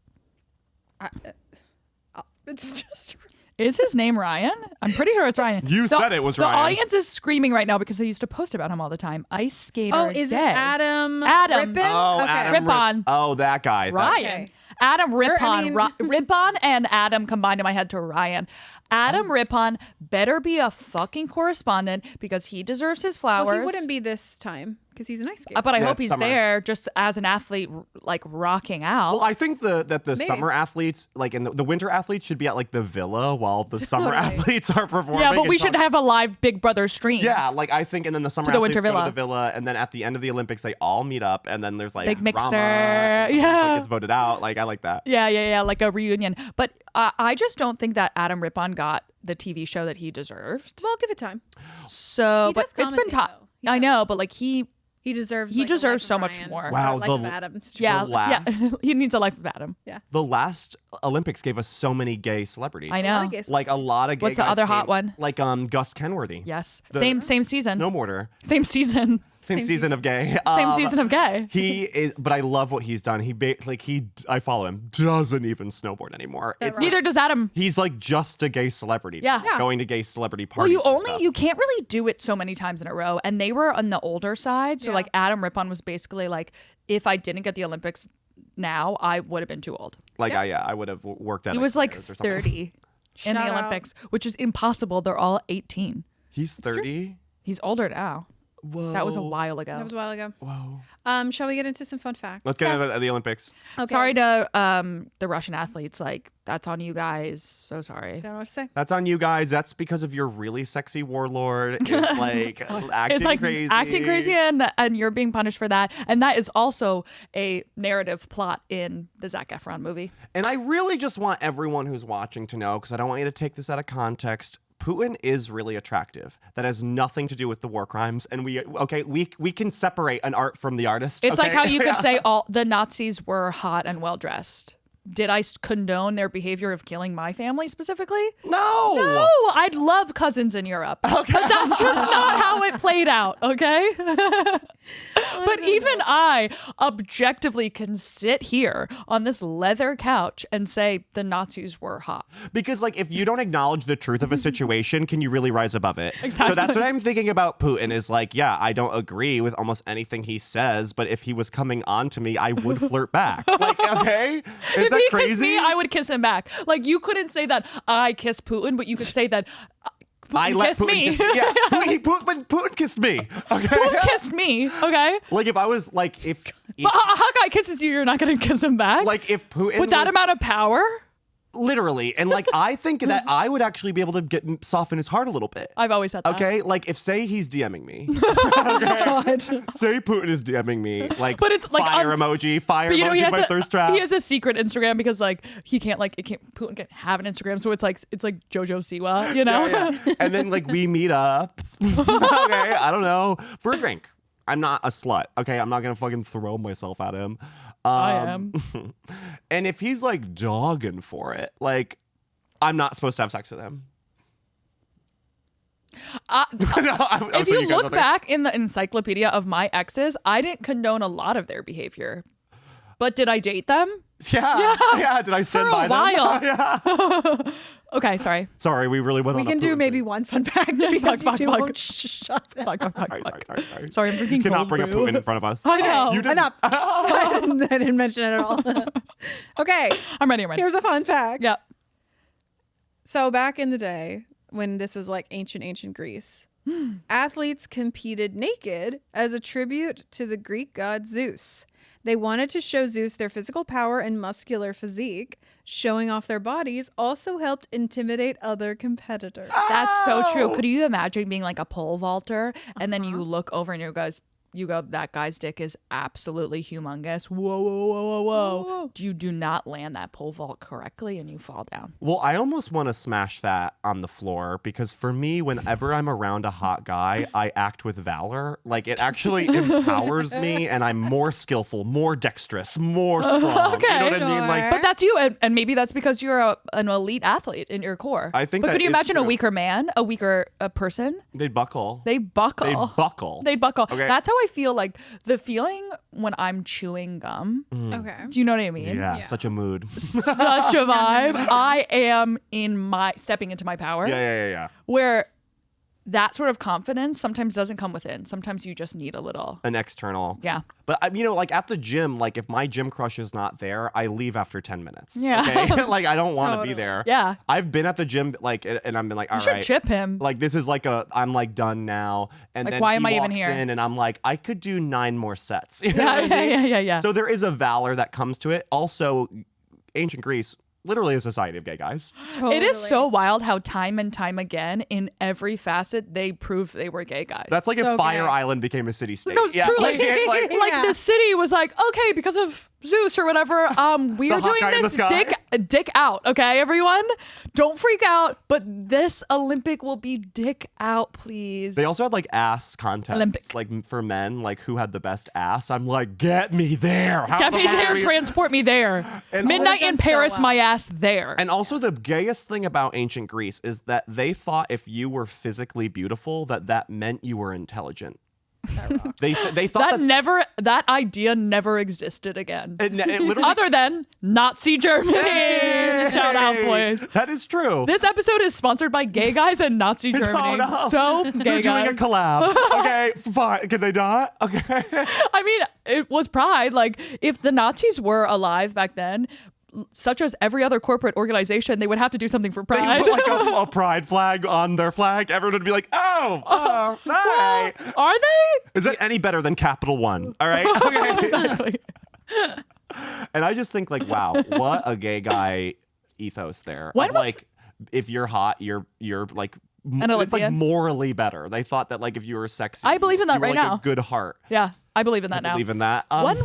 It's just Is his name Ryan? I'm pretty sure it's Ryan. You said it was the Ryan. The audience is screaming right now because they used to post about him all the time. Ice skater. Oh, is it gay. Adam? Adam. Rippon? Oh, Okay. Adam Rippon. Oh, that guy. Ryan. Okay. Adam Rippon. I mean- Rippon and Adam combined in my head to Ryan. Adam Rippon better be a fucking correspondent because he deserves his flowers. Well, he wouldn't be this time because he's an ice skater. But I Yeah, hope it's he's summer. there just as an athlete, like rocking out. Well, I think that the Maybe. summer athletes, like, and the winter athletes should be at like the villa while the summer Totally. athletes are performing. yeah, but and we should talk- have a live Big Brother stream. Yeah, like I think, and then the summer the athletes winter go to villa. the villa, and then at the end of the Olympics, they all meet up, and then there's like Big drama, mixer. and someone Yeah. gets voted out. Like I like that. Yeah, like a reunion. But I just don't think that Adam Rippon got the TV show that he deserved. Well, give it time. So, He but does it's been commentate, tough. though. He I does. know, but like he deserves. He like, a deserves Life so of much Ryan more. Wow, or Life the- of Adam. yeah, last- yeah. He needs a life of Adam. Yeah. The last Olympics gave us so many gay celebrities. I A lot know. of gay Like a lot of gay What's the guys other hot came- one? Like Gus Kenworthy. Yes. The- Same season. Snowboarder. Same season. Same season of gay. Same season of gay. He is, but I love what he's done. I follow him. Doesn't even snowboard anymore. It's Neither does Adam. he's like just a gay celebrity. Yeah. now, Yeah. going to gay celebrity Well, parties. and stuff. you can't really do it so many times in a row. And they were on the older side. So Yeah. like Adam Rippon was basically like, if I didn't get the Olympics now, I would have been too old. Like I would have worked at. He a was like Claire's or something. 30 in Shout the out. Olympics, which is impossible. They're all 18. He's 30. He's older now. Whoa. That was a while ago. That was a while ago. Whoa. Shall we get into some fun facts? Let's get Yes. into the Olympics. Okay. Sorry to the Russian athletes. Like, that's on you guys. So sorry. Don't know what to say. That's on you guys. That's because of your really sexy warlord. Is like acting It's like crazy. acting crazy, and you're being punished for that. And that is also a narrative plot in the Zac Efron movie. And I really just want everyone who's watching to know, because I don't want you to take this out of context. Putin is really attractive. That has nothing to do with the war crimes. And we can separate an art from the artist. It's like okay? how you could say all the Nazis were hot and well dressed. Did I condone their behavior of killing my family specifically? No. No, I'd love cousins in Europe. Okay. But that's just not how it played out, okay? But even I objectively can sit here on this leather couch and say the Nazis were hot. Because like if you don't acknowledge the truth of a situation, can you really rise above it? Exactly. So that's what I'm thinking about Putin is like, yeah, I don't agree with almost anything he says, but if he was coming on to me, I would flirt back. Like, okay? Is If that he crazy? kissed me, I would kiss him back. Like, you couldn't say that I kiss Putin, but you could say that I Putin let kissed Putin me. kiss me. Yeah. Putin kissed me. Okay. Putin kissed me, okay? Like if I was like if But Hawkeye kisses you, you're not going to kiss him back? like if Putin with that was, amount of power? literally, and like I think that I would actually be able to soften his heart a little bit. I've always said that. Okay, like if say he's DMing me, God. say Putin is DMing me, like But it's like fire emoji, fire But you know, emoji, my thirst trap. he has a secret Instagram because like Putin can't have an Instagram, so it's like JoJo Siwa, you know? Yeah. And then like we meet up. Okay, I don't know, for a drink. I'm not a slut. Okay, I'm not gonna fucking throw myself at him. I am. And if he's like dogging for it, like I'm not supposed to have sex with him. No, If so you guys look don't think- back in the encyclopedia of my exes, I didn't condone a lot of their behavior. But did I date them? Yeah. Did I stand For by a while. them? Yeah. Okay, sorry. Sorry, we really went We on. a can do Putin maybe thing. one fun fact because fuck, you two fuck. won't shut up. Fuck. Sorry. Sorry, I'm drinking You cannot cold bring up brew. Putin in front of us. I know. You didn't. Enough. I didn't mention it at all. Okay. I'm ready. I'm ready. Here's a fun fact. Yep. So back in the day, when this was like ancient Greece, athletes competed naked as a tribute to the Greek god Zeus. They wanted to show Zeus their physical power and muscular physique. Showing off their bodies also helped intimidate other competitors. That's so true. Could you imagine being like a pole vaulter and then you look over and you go, that guy's dick is absolutely humongous. Whoa, whoa, whoa, whoa, whoa. You do not land that pole vault correctly and you fall down. Well, I almost want to smash that on the floor because for me, whenever I'm around a hot guy, I act with valor. Like it actually empowers me and I'm more skillful, more dexterous, more strong. Okay. You know what I mean? Like, But that's you. And maybe that's because you're an elite athlete in your core. I think But that could you is imagine true. a weaker man, a weaker person? They'd buckle. They buckle. They'd buckle. They'd buckle. Okay. That's how I feel like the feeling when I'm chewing gum. Okay. Do you know what I mean? Yeah, such a mood. Such a vibe. I am stepping into my power. Yeah. Where that sort of confidence sometimes doesn't come within. Sometimes you just need a little. An external. Yeah. But like at the gym, like if my gym crush is not there, I leave after 10 minutes. Yeah. Okay. Like I don't want to be Totally. there. Yeah. I've been at the gym like, and I've been like, all You should right. chip him. Like this is like I'm like done now. And Like, then why he am I even walks here? in and I'm like, I could do 9 more sets. You know what I mean? Yeah. So there is a valor that comes to it. Also, ancient Greece, literally a society of gay guys. Totally. It is so wild how time and time again in every facet they proved they were gay guys. That's like So if Fire gay. Island became a city state. No, it's truly. Like, like Yeah. the city was like, okay, because of Zeus or whatever, we The are hot doing guy in the this sky. dick out, okay, everyone? Don't freak out, but this Olympic will be dick out, please. They also had like ass contests, Olympic. like for men, like who had the best ass. I'm like, get me there. How Get the me fuck there, are we- transport me there. And Midnight all in done so Paris, well. my ass there. And also the gayest thing about ancient Greece is that they thought if you were physically beautiful, that meant you were intelligent. They thought that idea never existed again. it literally. Other than Nazi Germany. Hey! Shout out, boys. That is true. This episode is sponsored by gay guys and Nazi Germany. no. So, They're gay doing guys. a collab. Okay, fine. Can they not? Okay. I mean, it was pride. Like, if the Nazis were alive back then, such as every other corporate organization, they would have to do something for They pride. put like a pride flag on their flag. Everyone would be like, oh, hi. Are they? Is that any better than Capital One? All right. Okay. Exactly. And I just think like, wow, what a gay guy ethos there. When Of, was- like, if you're hot, you're like An it's like Olympian? morally better. They thought that like if you were sexy, I believe in that you were, right like, now. A good heart. Yeah, I believe in that now. Believe in that. When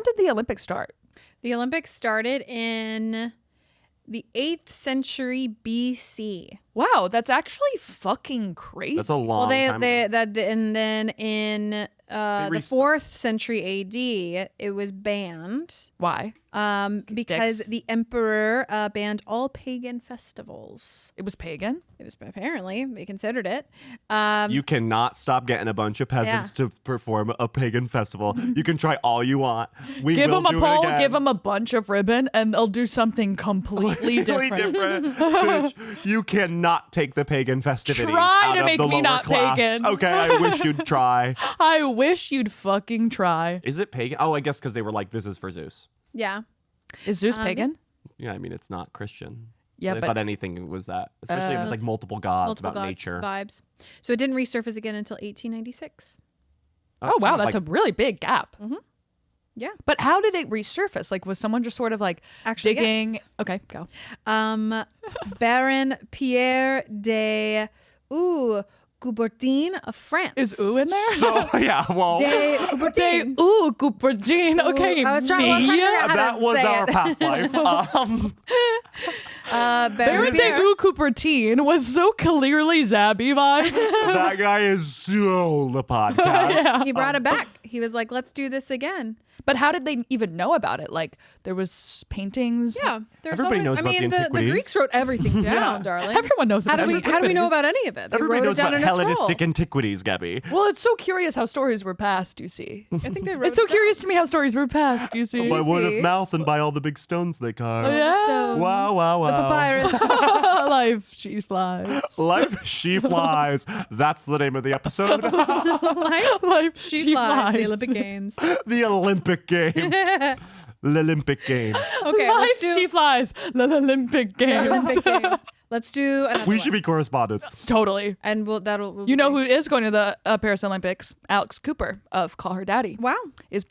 did the Olympics start? The Olympics started in the 8th century BC. Wow, that's actually fucking crazy. That's a long time. And then in the re- 4th century AD, it was banned Why? because Dicks. the emperor banned all pagan festivals. It was pagan. It was apparently they considered it. You cannot stop getting a bunch of peasants to perform a pagan festival. You can try all you want. We Give will them a do it pole, again. give them a bunch of ribbon, and they'll do something completely Completely different. Bitch, you cannot take the pagan festivities Try out to of make the me lower not class. pagan. Okay, I wish you'd try. I wish you'd fucking try. Is it pagan? Oh, I guess because they were like, this is for Zeus. Yeah. Is Zeus pagan? Yeah, I mean, it's not Christian. Yeah, I but thought anything was that, especially if it's like multiple gods Multiple about gods nature. vibes. So it didn't resurface again until 1896. oh wow, that's a really big gap. Yeah. But how did it resurface? Like, was someone just sort of like Actually, digging? yes. Okay, go. Baron Pierre de Coubertin of France. Is ooh in there? Oh, yeah, well, De They Coubertin. ooh, Coubertin. Okay, I was trying to me. figure out how that to was say our it. past life. Baron Baron de Pierre. ooh, Coubertin was so clearly Zabby vibe. That guy is so the podcast. Yeah. He brought it back. He was like, let's do this again. But how did they even know about it? Like, there was paintings. Yeah. There's Everybody knows I about the mean, the antiquities. Greeks wrote everything down, darling. Everyone knows How about do we antiquities. know about any of it? They Everybody wrote knows it down about in a scroll. Hellenistic antiquities, Gabby. Well, it's so curious how stories were passed, you see. I think they wrote It's so it down. curious to me how stories were passed, you see. By word see. of mouth and by all the big stones they carved. Yeah. Stones, Wow, wow, The wow. papyrus. Life, she flies. Life She Flies. That's the name of the episode. Life, She flies. The Olympic Games. The Olympic Games. the Olympic Games. Okay, Life let's do she flies. The Olympic Games. Olympic Games. Let's do another We one. should be correspondents. Totally. And we'll You know who is going to the Paris Olympics? Alex Cooper of Call Her Daddy. Wow. Is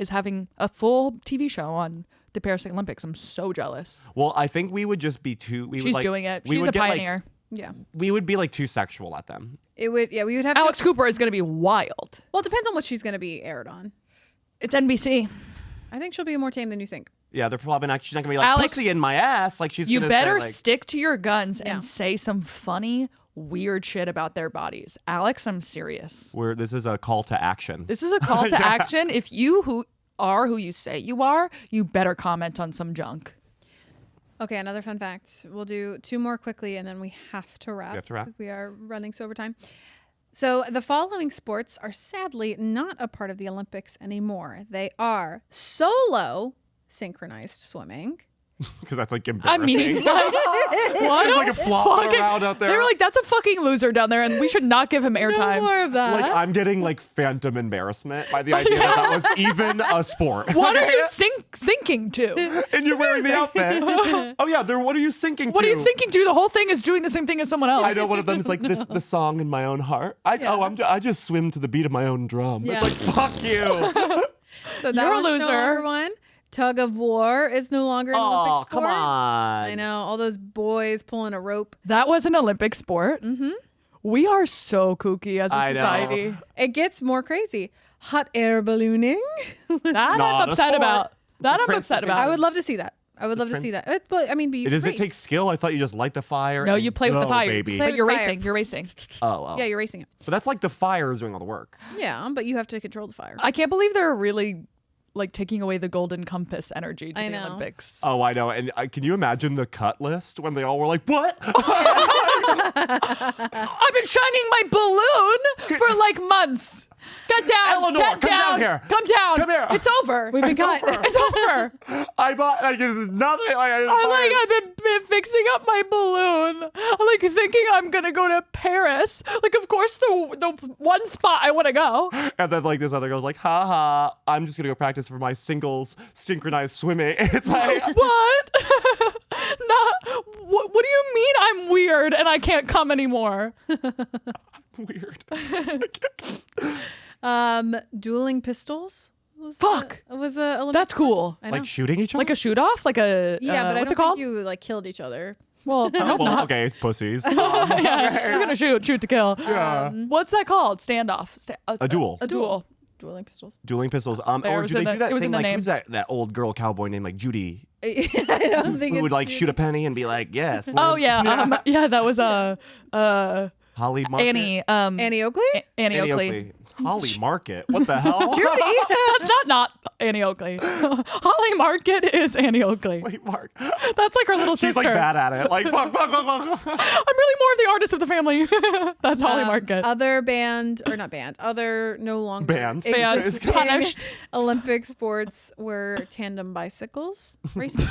having a full TV show on the Paris Olympics. I'm so jealous. Well, I think we would just be too. She's doing it. We She's would a get, like, pioneer. Yeah. we would be like too sexual at them. It would. Yeah, we would have. Alex Cooper is going to be wild. Well, it depends on what she's going to be aired on. It's NBC. I think she'll be more tame than you think. Yeah, they're probably not. She's not gonna be like Alex, pussy in my ass. Like she's. You gonna better say, like, stick to your guns Yeah. and say some funny, weird shit about their bodies. Alex, I'm serious. This is a call to action. This is a call to action. If you who you say you are, you better comment on some junk. Okay, another fun fact. We'll do 2 more quickly, and then we have to wrap. We have to wrap. Because we are running so over time. So the following sports are sadly not a part of the Olympics anymore. They are solo synchronized swimming. Because that's like I embarrassing. mean, what like a flopping fucking- around out there. They were like, that's a fucking loser down there, and we should not give him No airtime. more of that. Like I'm getting like phantom embarrassment by the idea that was even a sport. What are you sinking to? And you're wearing the outfit. Oh yeah, what are you sinking to? What are you sinking to? The whole thing is doing the same thing as someone else. I know one of them is like this. The song in my own heart. I just swim to the beat of my own drum. Yeah. It's like fuck you. So that You're a one's no loser. longer one. Tug of war is no longer an Olympic Oh sport. come on. I know, all those boys pulling a rope. That was an Olympic sport. Mm-hmm. We are so kooky as a I know. society. It gets more crazy. Hot air ballooning. That Not I'm a upset sport. about. That I'm upset Transportation. about. I would love to see that. I would love to see that. But I mean, but you Does race. it take skill? I thought you just light the fire. No, and you play with the go, fire. baby. Play But you're with fire. racing. You're racing. Oh. Yeah, you're racing it. But that's like the fire is doing all the work. Yeah, but you have to control the fire. I can't believe they're really like taking away the golden compass energy to I the know. Olympics. Oh, I know. And can you imagine the cut list when they all were like, "What?" I've been shining my balloon for like months. Get down. Eleanor, get come down here. Come down. Come here. It's over. We've been cut. It's over. I bought like this is nothing. Like, I'm like, I've been fixing up my balloon. I'm like thinking I'm gonna go to Paris. Like, of course, the one spot I want to go. And then like this other girl's like, "Ha ha! I'm just gonna go practice for my singles synchronized swimming." It's like, What? Not. What do you mean I'm weird and I can't come anymore? weird. Dueling pistols. Fuck. Was a Olympic. That's cool. I know. Like shooting each other. Like a shoot off, like a Yeah, but I what's don't it called? think you like killed each other. Well, I hope well, not. okay, it's pussies. Yeah, we're gonna shoot to kill. Yeah. What's that called? Standoff. A duel. A duel. Dueling pistols. Dueling pistols. There, Or it was do in they the- do that it was in thing the like name. who's that old girl cowboy named like Judy I don't think who would it's like shoot a penny and be like, "Yes." Oh yeah, that was Holly Market. Annie. Annie Oakley. Annie Oakley. Holly Market. What the hell? Judy. That's not Annie Oakley. Holly Market is Annie Oakley. Wait, Mark. That's like her little She's sister. like bad at it. Like, fuck. I'm really more of the artist of the family. That's Holly Market. Other band or not band. Other no longer Band. Band. existing Punished. Olympic sports were tandem bicycles racing.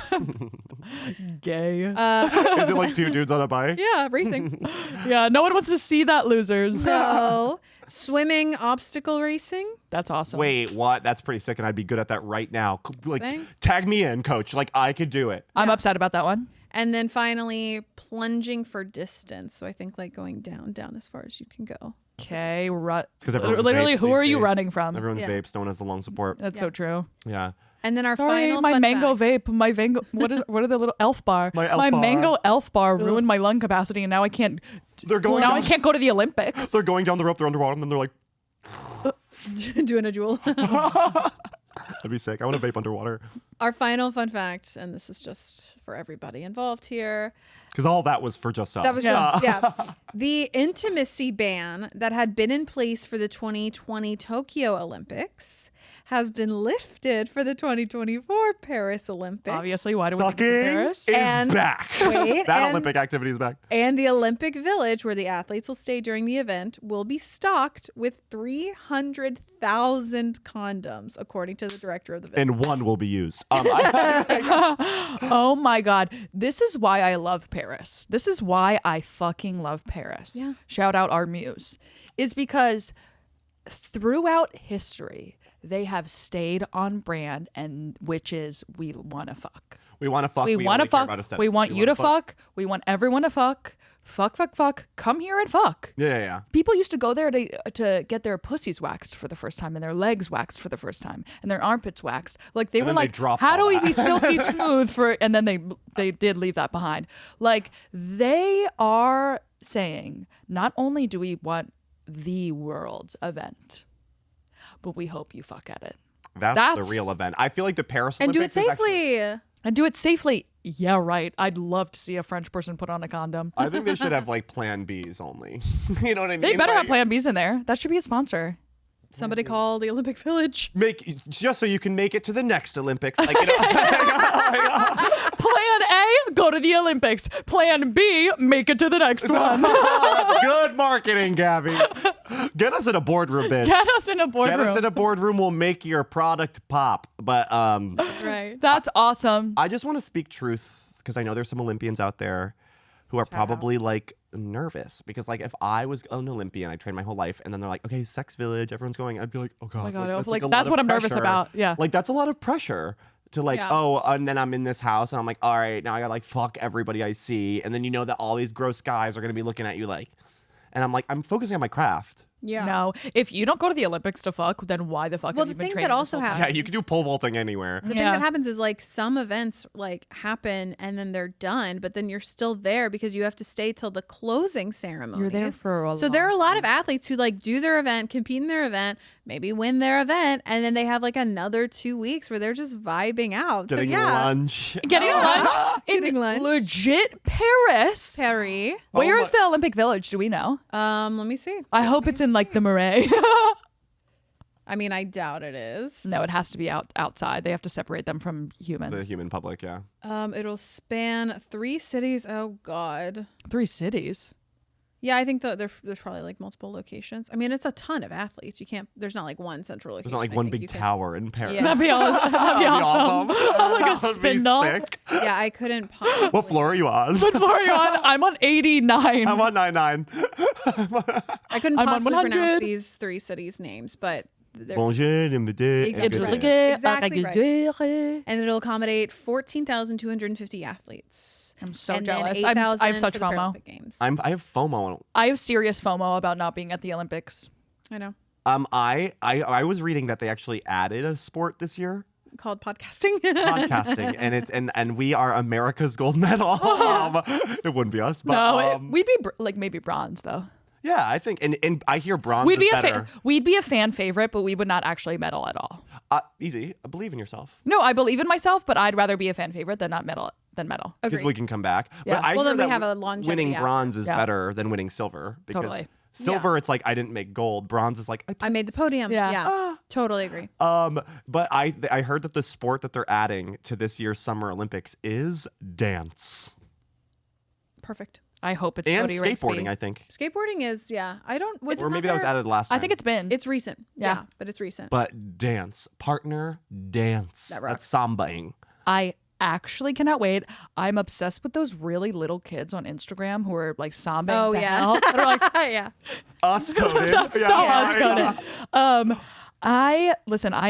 Gay. Is it like two dudes on a bike? Yeah, racing. Yeah, no one wants to see that, losers. No. Swimming, obstacle racing. That's awesome. Wait, what? That's pretty sick, and I'd be good at that right now. Like, Thing? tag me in, coach. Like, I could do it. I'm upset about that one. And then finally, plunging for distance. So I think like going down as far as you can go. Okay, run. 'cause everyone Literally, vapes who these are you days. running from? Everyone's Yeah. vapes. No one has the long support. That's so true. Yeah. And then our Sorry, final my fun mango fact. vape, my mango. What are the little elf bar? My elf bar. mango elf bar ruined my lung capacity, and now I can't. They're going Now down, I can't go to the Olympics. They're going down the rope. They're underwater, and then they're like, doing a duel. that'd be sick. I want to vape underwater. Our final fun fact, and this is just for everybody involved here. Because all that was for just us. That was just, yeah. The intimacy ban that had been in place for the 2020 Tokyo Olympics has been lifted for the 2024 Paris Olympics. Obviously, why do we think Sucking it's in Paris? is And- back. Wait, that and- Olympic activity is back. And the Olympic Village, where the athletes will stay during the event, will be stocked with 300,000 condoms, according to the director of the village. And one will be used. Oh my God. This is why I love Paris. This is why I fucking love Paris. Yeah. Shout out our muse. Is because throughout history, they have stayed on brand, and which is we want to fuck. We want to fuck. We want to only care fuck. about aesthetics. We want you to fuck. We want everyone to fuck. Fuck, fuck, fuck. Come here and fuck. Yeah. People used to go there to get their pussies waxed for the first time and their legs waxed for the first time and their armpits waxed. Like they And were then they like, dropped how do all we that." be silky smooth for? And then they did leave that behind. Like they are saying, not only do we want the world's event, but we hope you fuck at it. That's the real event. I feel like the Paris And do it Olympics is actually- safely. And do it safely. Yeah, right. I'd love to see a French person put on a condom. I think they should have like Plan Bs only. You know what I mean? They better Like, have Plan Bs in there. That should be a sponsor. Somebody call the Olympic Village. Make just so you can make it to the next Olympics. Like, you know, Plan A, go to the Olympics. Plan B, make it to the next one. good marketing, Gabby. Get us in a boardroom, bitch. Get us in a boardroom. Get us in a boardroom. We'll make your product pop. But That's right. That's awesome. I just want to speak truth because I know there's some Olympians out there who are probably like nervous because like if I was an Olympian, I trained my whole life, and then they're like, okay, sex village, everyone's going. I'd be like, oh god, my God, that's, like, a that's lot what of I'm nervous pressure. about. Yeah. Like that's a lot of pressure to like, Yeah. oh, and then I'm in this house and I'm like, all right, now I gotta like fuck everybody I see, and then you know that all these gross guys are gonna be looking at you like, and I'm like, I'm focusing on my craft. Yeah. No, if you don't go to the Olympics to fuck, then why the fuck Well, have you the been thing training that this also whole time? Yeah, you can do pole vaulting anywhere. The thing Yeah. that happens is like some events like happen and then they're done, but then you're still there because you have to stay till the closing ceremony. You're there for a So there are a lot of athletes who like do their event, compete in their event, maybe win their event, and then they have like another 2 weeks where they're just vibing out. Getting so yeah, lunch. Getting lunch in Getting lunch. legit Paris. Perry. Where Oh is the Olympic Village? Do we know? Let me see. I hope it's in like the Marais. I mean, I doubt it is. No, it has to be outside. They have to separate them from humans. The human public, yeah. It'll span 3 cities. Oh God. 3 cities. Yeah, I think there's probably like multiple locations. I mean, it's a ton of athletes. You can't. There's not like one central location. There's not like I one think big you can- tower in Paris. Yeah. That'd be awesome. That'd be awesome. I'm like a That would be spindle. sick. Yeah, I couldn't. Possibly. What floor are you on? What floor are you on? I'm on 89. I'm on 99. I couldn't I'm on possibly 100. pronounce these 3 cities' names, but they're, Bonjour, bienvenue, Exactly right. bienvenue. Exactly right. and it'll accommodate 14,250 athletes. I'm so and then jealous. 8,000 I have such for the FOMO. Paralympic Games. I have FOMO. I have serious FOMO about not being at the Olympics. I know. I was reading that they actually added a sport this year, Called podcasting. podcasting, and it's and we are America's gold medal. It wouldn't be us, but No, we'd be like maybe bronze though. yeah, I think, and I hear bronze We'd is be a better. we'd be a fan favorite, but we would not actually medal at all. Easy, believe in yourself No, I believe in myself, but I'd rather be a fan favorite than not medal than medal. because Agreed. we can come back. Yeah. But I Well, hear then we that have a longevity winning after. bronze is Yeah. better than winning silver because Totally. silver it's like I didn't make gold. Bronze is like I made the podium. Yeah. Yeah. Totally agree. But I heard that the sport that they're adding to this year's Summer Olympics is dance Perfect. I hope it's and Cody Rigsby. skateboarding. I think, Skateboarding is, yeah. I don't. Was or it maybe not that was there? added last time. I think it's been. It's recent. Yeah. Yeah. But it's recent. But dance, partner, dance. That That's rocks. sambaing. I actually cannot wait. I'm obsessed with those really little kids on Instagram who are like sambaing Oh, to yeah. hell. They're like, yeah. Us coded. that's so Yeah. us-coded. I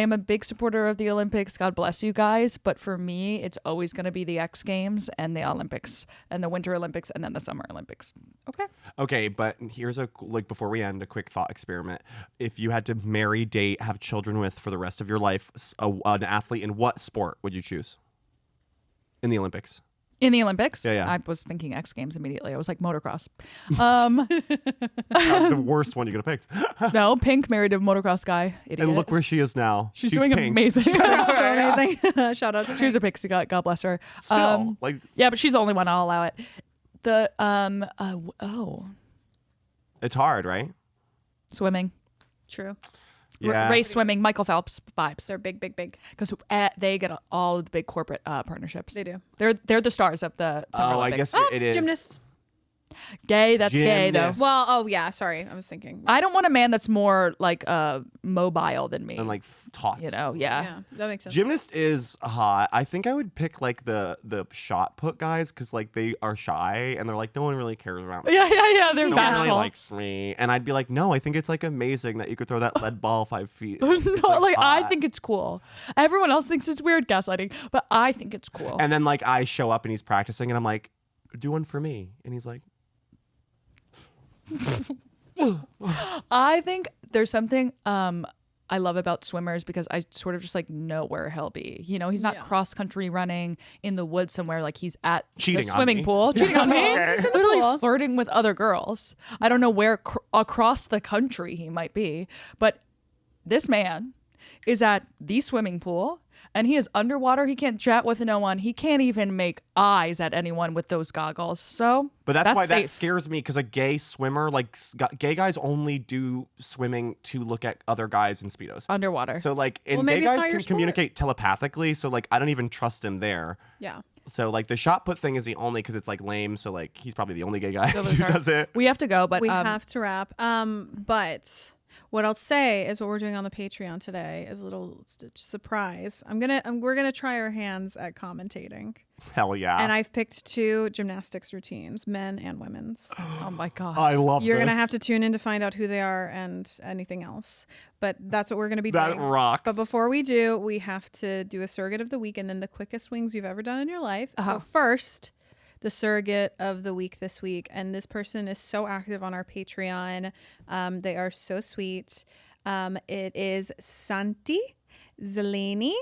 am a big supporter of the Olympics. God bless you guys. But for me, it's always going to be the X Games and the Olympics and the Winter Olympics and then the Summer Olympics. Okay. Okay, but here's before we end, a quick thought experiment. If you had to marry, date, have children with for the rest of your life, an athlete in what sport would you choose? In the Olympics. In the Olympics, Yeah. I was thinking X Games immediately. I was like motocross. The worst one you could have picked. No, Pink married a motocross guy. Idiot. And look where she is now. She's She's doing pink. amazing. So amazing. Shout out to She's a pixie. God bless her. Still, like Yeah, but she's the only one. I'll allow it. The it's hard, right? swimming, True. Yeah. race swimming, Michael Phelps vibes They're big, big, big. because they get all of the big corporate partnerships. They do. They're the stars of the Summer Oh, I Olympics. guess it is. Gymnasts. Gay, that's gay though. Gymnast. Well, oh yeah, sorry, I was thinking. I don't want a man that's more like mobile than me. And like taut. yeah. Yeah, that makes sense. Gymnast is hot. I think I would pick like the shot put guys because like they are shy and they're like no one really cares about me. Yeah. They're No one really bashful. likes me, and I'd be like, no, I think it's like amazing that you could throw that lead ball 5 feet. No, It's, like I hot. think it's cool. Everyone else thinks it's weird gaslighting, but I think it's cool. And then like I show up and he's practicing, and I'm like, do one for me, and he's like, I think there's something I love about swimmers because I sort of just like know where he'll be. You know, he's not Yeah. cross country running in the woods somewhere. Like he's at Cheating the on swimming me. pool, cheating on me, Okay. literally pool. flirting with other girls. I don't know where across the country he might be, but this man is at the swimming pool and he is underwater. He can't chat with no one. He can't even make eyes at anyone with those goggles. So, but that's why that safe. scares me because a gay swimmer, like gay guys only do swimming to look at other guys in speedos. Underwater. So like, and Well, gay maybe guys try can your sport. communicate telepathically. So like, I don't even trust him there. Yeah. So like, the shot put thing is the only because it's like lame. So like, he's probably the only gay guy So who those are- does it. we have to go, but We have to wrap. But what I'll say is what we're doing on the Patreon today is a little surprise. We're gonna try our hands at commentating, Hell yeah. and I've picked 2 gymnastics routines, men and women's. oh my God. I love You're gonna this. have to tune in to find out who they are and anything else. But that's what we're gonna be That doing. rocks. But before we do, we have to do a surrogate of the week and then the quickest wings you've ever done in your life. So first, the surrogate of the week this week. And this person is so active on our Patreon. They are so sweet. It is Santi Zeleni.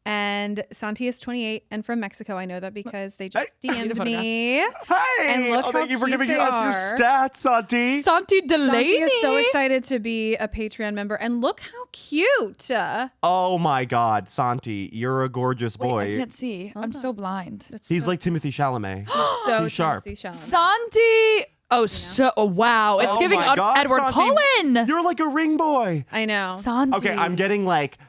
And Santi is 28 and from Mexico. I know that because they just Need a DM'd photograph. me. Hey! And look oh, thank how you for cute giving they us your are. stats, Santi. Santi Delaney. Santi is so excited to be a Patreon member. And look how cute. Oh my God, Santi, you're a gorgeous Wait, boy. I can't see. I'm so blind. He's like Timothy Chalamet. so he's sharp. Timothy Chalamet. Santi. Oh, wow. It's Oh giving my God, Edward Santi, Cullen. You're like a ring boy. I know. Santi. Okay, I'm getting like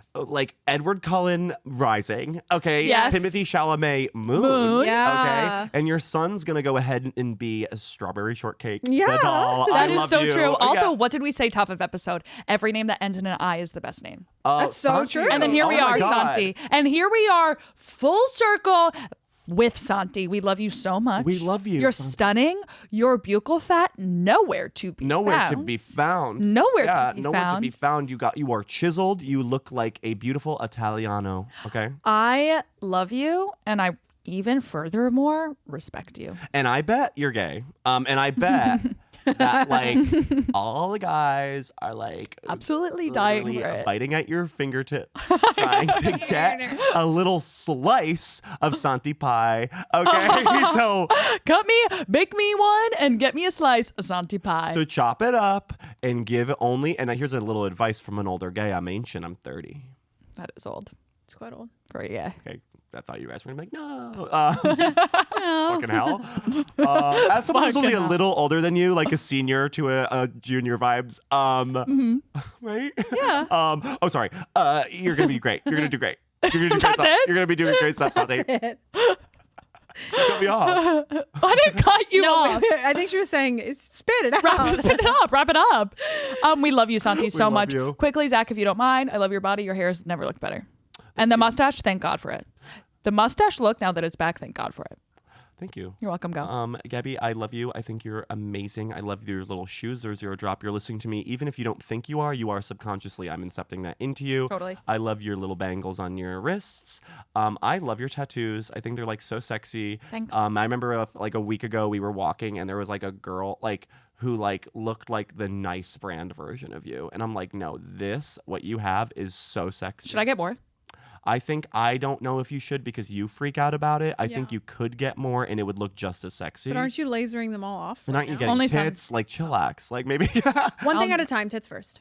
Edward Cullen rising. Okay, Yes. Timothy Chalamet moon. Moon. Yeah. Okay, and your son's gonna go ahead and be a strawberry shortcake. Yeah. the doll. I That is love so you. true. Okay. Also, what did we say top of episode? Every name that ends in an I is the best name. That's so Santi. true. And then here Oh we my are, God. Santi. And here we are, full circle with Santi. We love you so much. We love you, You're Santi. stunning. Your buccal fat nowhere to be Nowhere to found. be found. Nowhere yeah, to be nowhere to found. be found. You are chiseled. You look like a beautiful Italiano. Okay. I love you, and I even furthermore respect you. And I bet you're gay. And I bet that like all the guys are like Absolutely dying literally for it. biting at your fingertips, trying to get a little slice of Santi pie. Okay, so Cut me, make me one, and get me a slice of Santi pie. so chop it up and give only. And here's a little advice from an older gay. I'm ancient. I'm 30. That is old It's quite old. for you. Okay. I thought you guys were gonna be like, no. Fucking hell. As someone who's only a Fucking hell. little older than you, like a senior to a junior vibes, right? Yeah. Oh, sorry. You're gonna be great. You're gonna do great. You're gonna do great That's stuff. it? You're gonna be doing great stuff, Santi. Cut me off. I didn't cut you off. I think she was saying, spit it out. Wrap it up. We love you, Santi, so love much. you. Quickly, Zach, if you don't mind, I love your body. Your hair has never looked better. And the mustache, thank God for it. The mustache look, now that it's back, thank God for it. Thank you. You're welcome, go. Gabby, I love you. I think you're amazing. I love your little shoes. They're zero drop. You're listening to me. Even if you don't think you are subconsciously. I'm incepting that into you. Totally. I love your little bangles on your wrists. I love your tattoos. I think they're like so sexy. Thanks. I remember like a week ago we were walking and there was like a girl like who like looked like the nice brand version of you. And I'm like, no, what you have is so sexy. Should I get more? I don't know if you should because you freak out about it. I Yeah. think you could get more and it would look just as sexy. But aren't you lasering them all off? And right aren't you now? getting Only some. tits? Like chillax. Like maybe One thing at a time, tits first.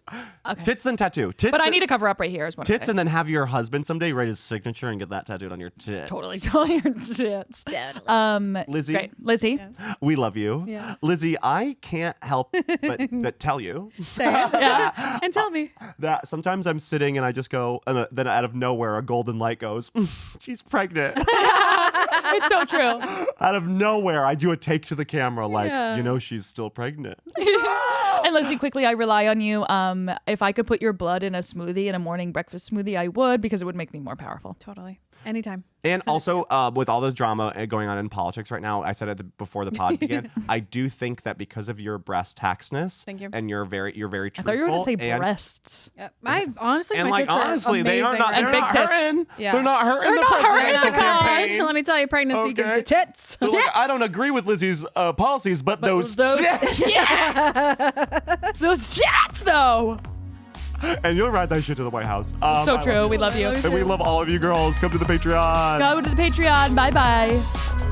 Okay. tits and tattoo. Tits But I and- need to cover up right here. Is what I'm tits saying. and then have your husband someday write his signature and get that tattooed on your tit. Totally your tits. Lizzie, Great. Lizzie. we love you. Yeah. Lizzie, I can't help but tell you Say it. Yeah. And tell me. that sometimes I'm sitting and I just go, and then out of nowhere a golden light goes, she's pregnant. It's so true. Out of nowhere, I do a take to the camera like, Yeah. you know, she's still pregnant. And Lizzie, quickly, I rely on you. If I could put your blood in a smoothie, in a morning breakfast smoothie, I would, because it would make me more powerful. Totally. Anytime. And also, with all the drama going on in politics right now, I said it before the pod began. I do think that because of your breast taxness, Thank you. and you're very I truthful. thought you were going to say and, breasts. I honestly, And my like tits are honestly, they are amazing not. right They're big not tits. hurting. Yeah. They're not hurting They're the not hurting presidential the cause. campaign. Let me tell you, pregnancy gives Okay. you tits. They're like, I don't agree with Lizzie's policies, but those Those chats, though. and you'll ride that shit to the White House. So I true. love We you. love you. And we love all of you girls. Come to the Patreon. Go to the Patreon. Bye-bye.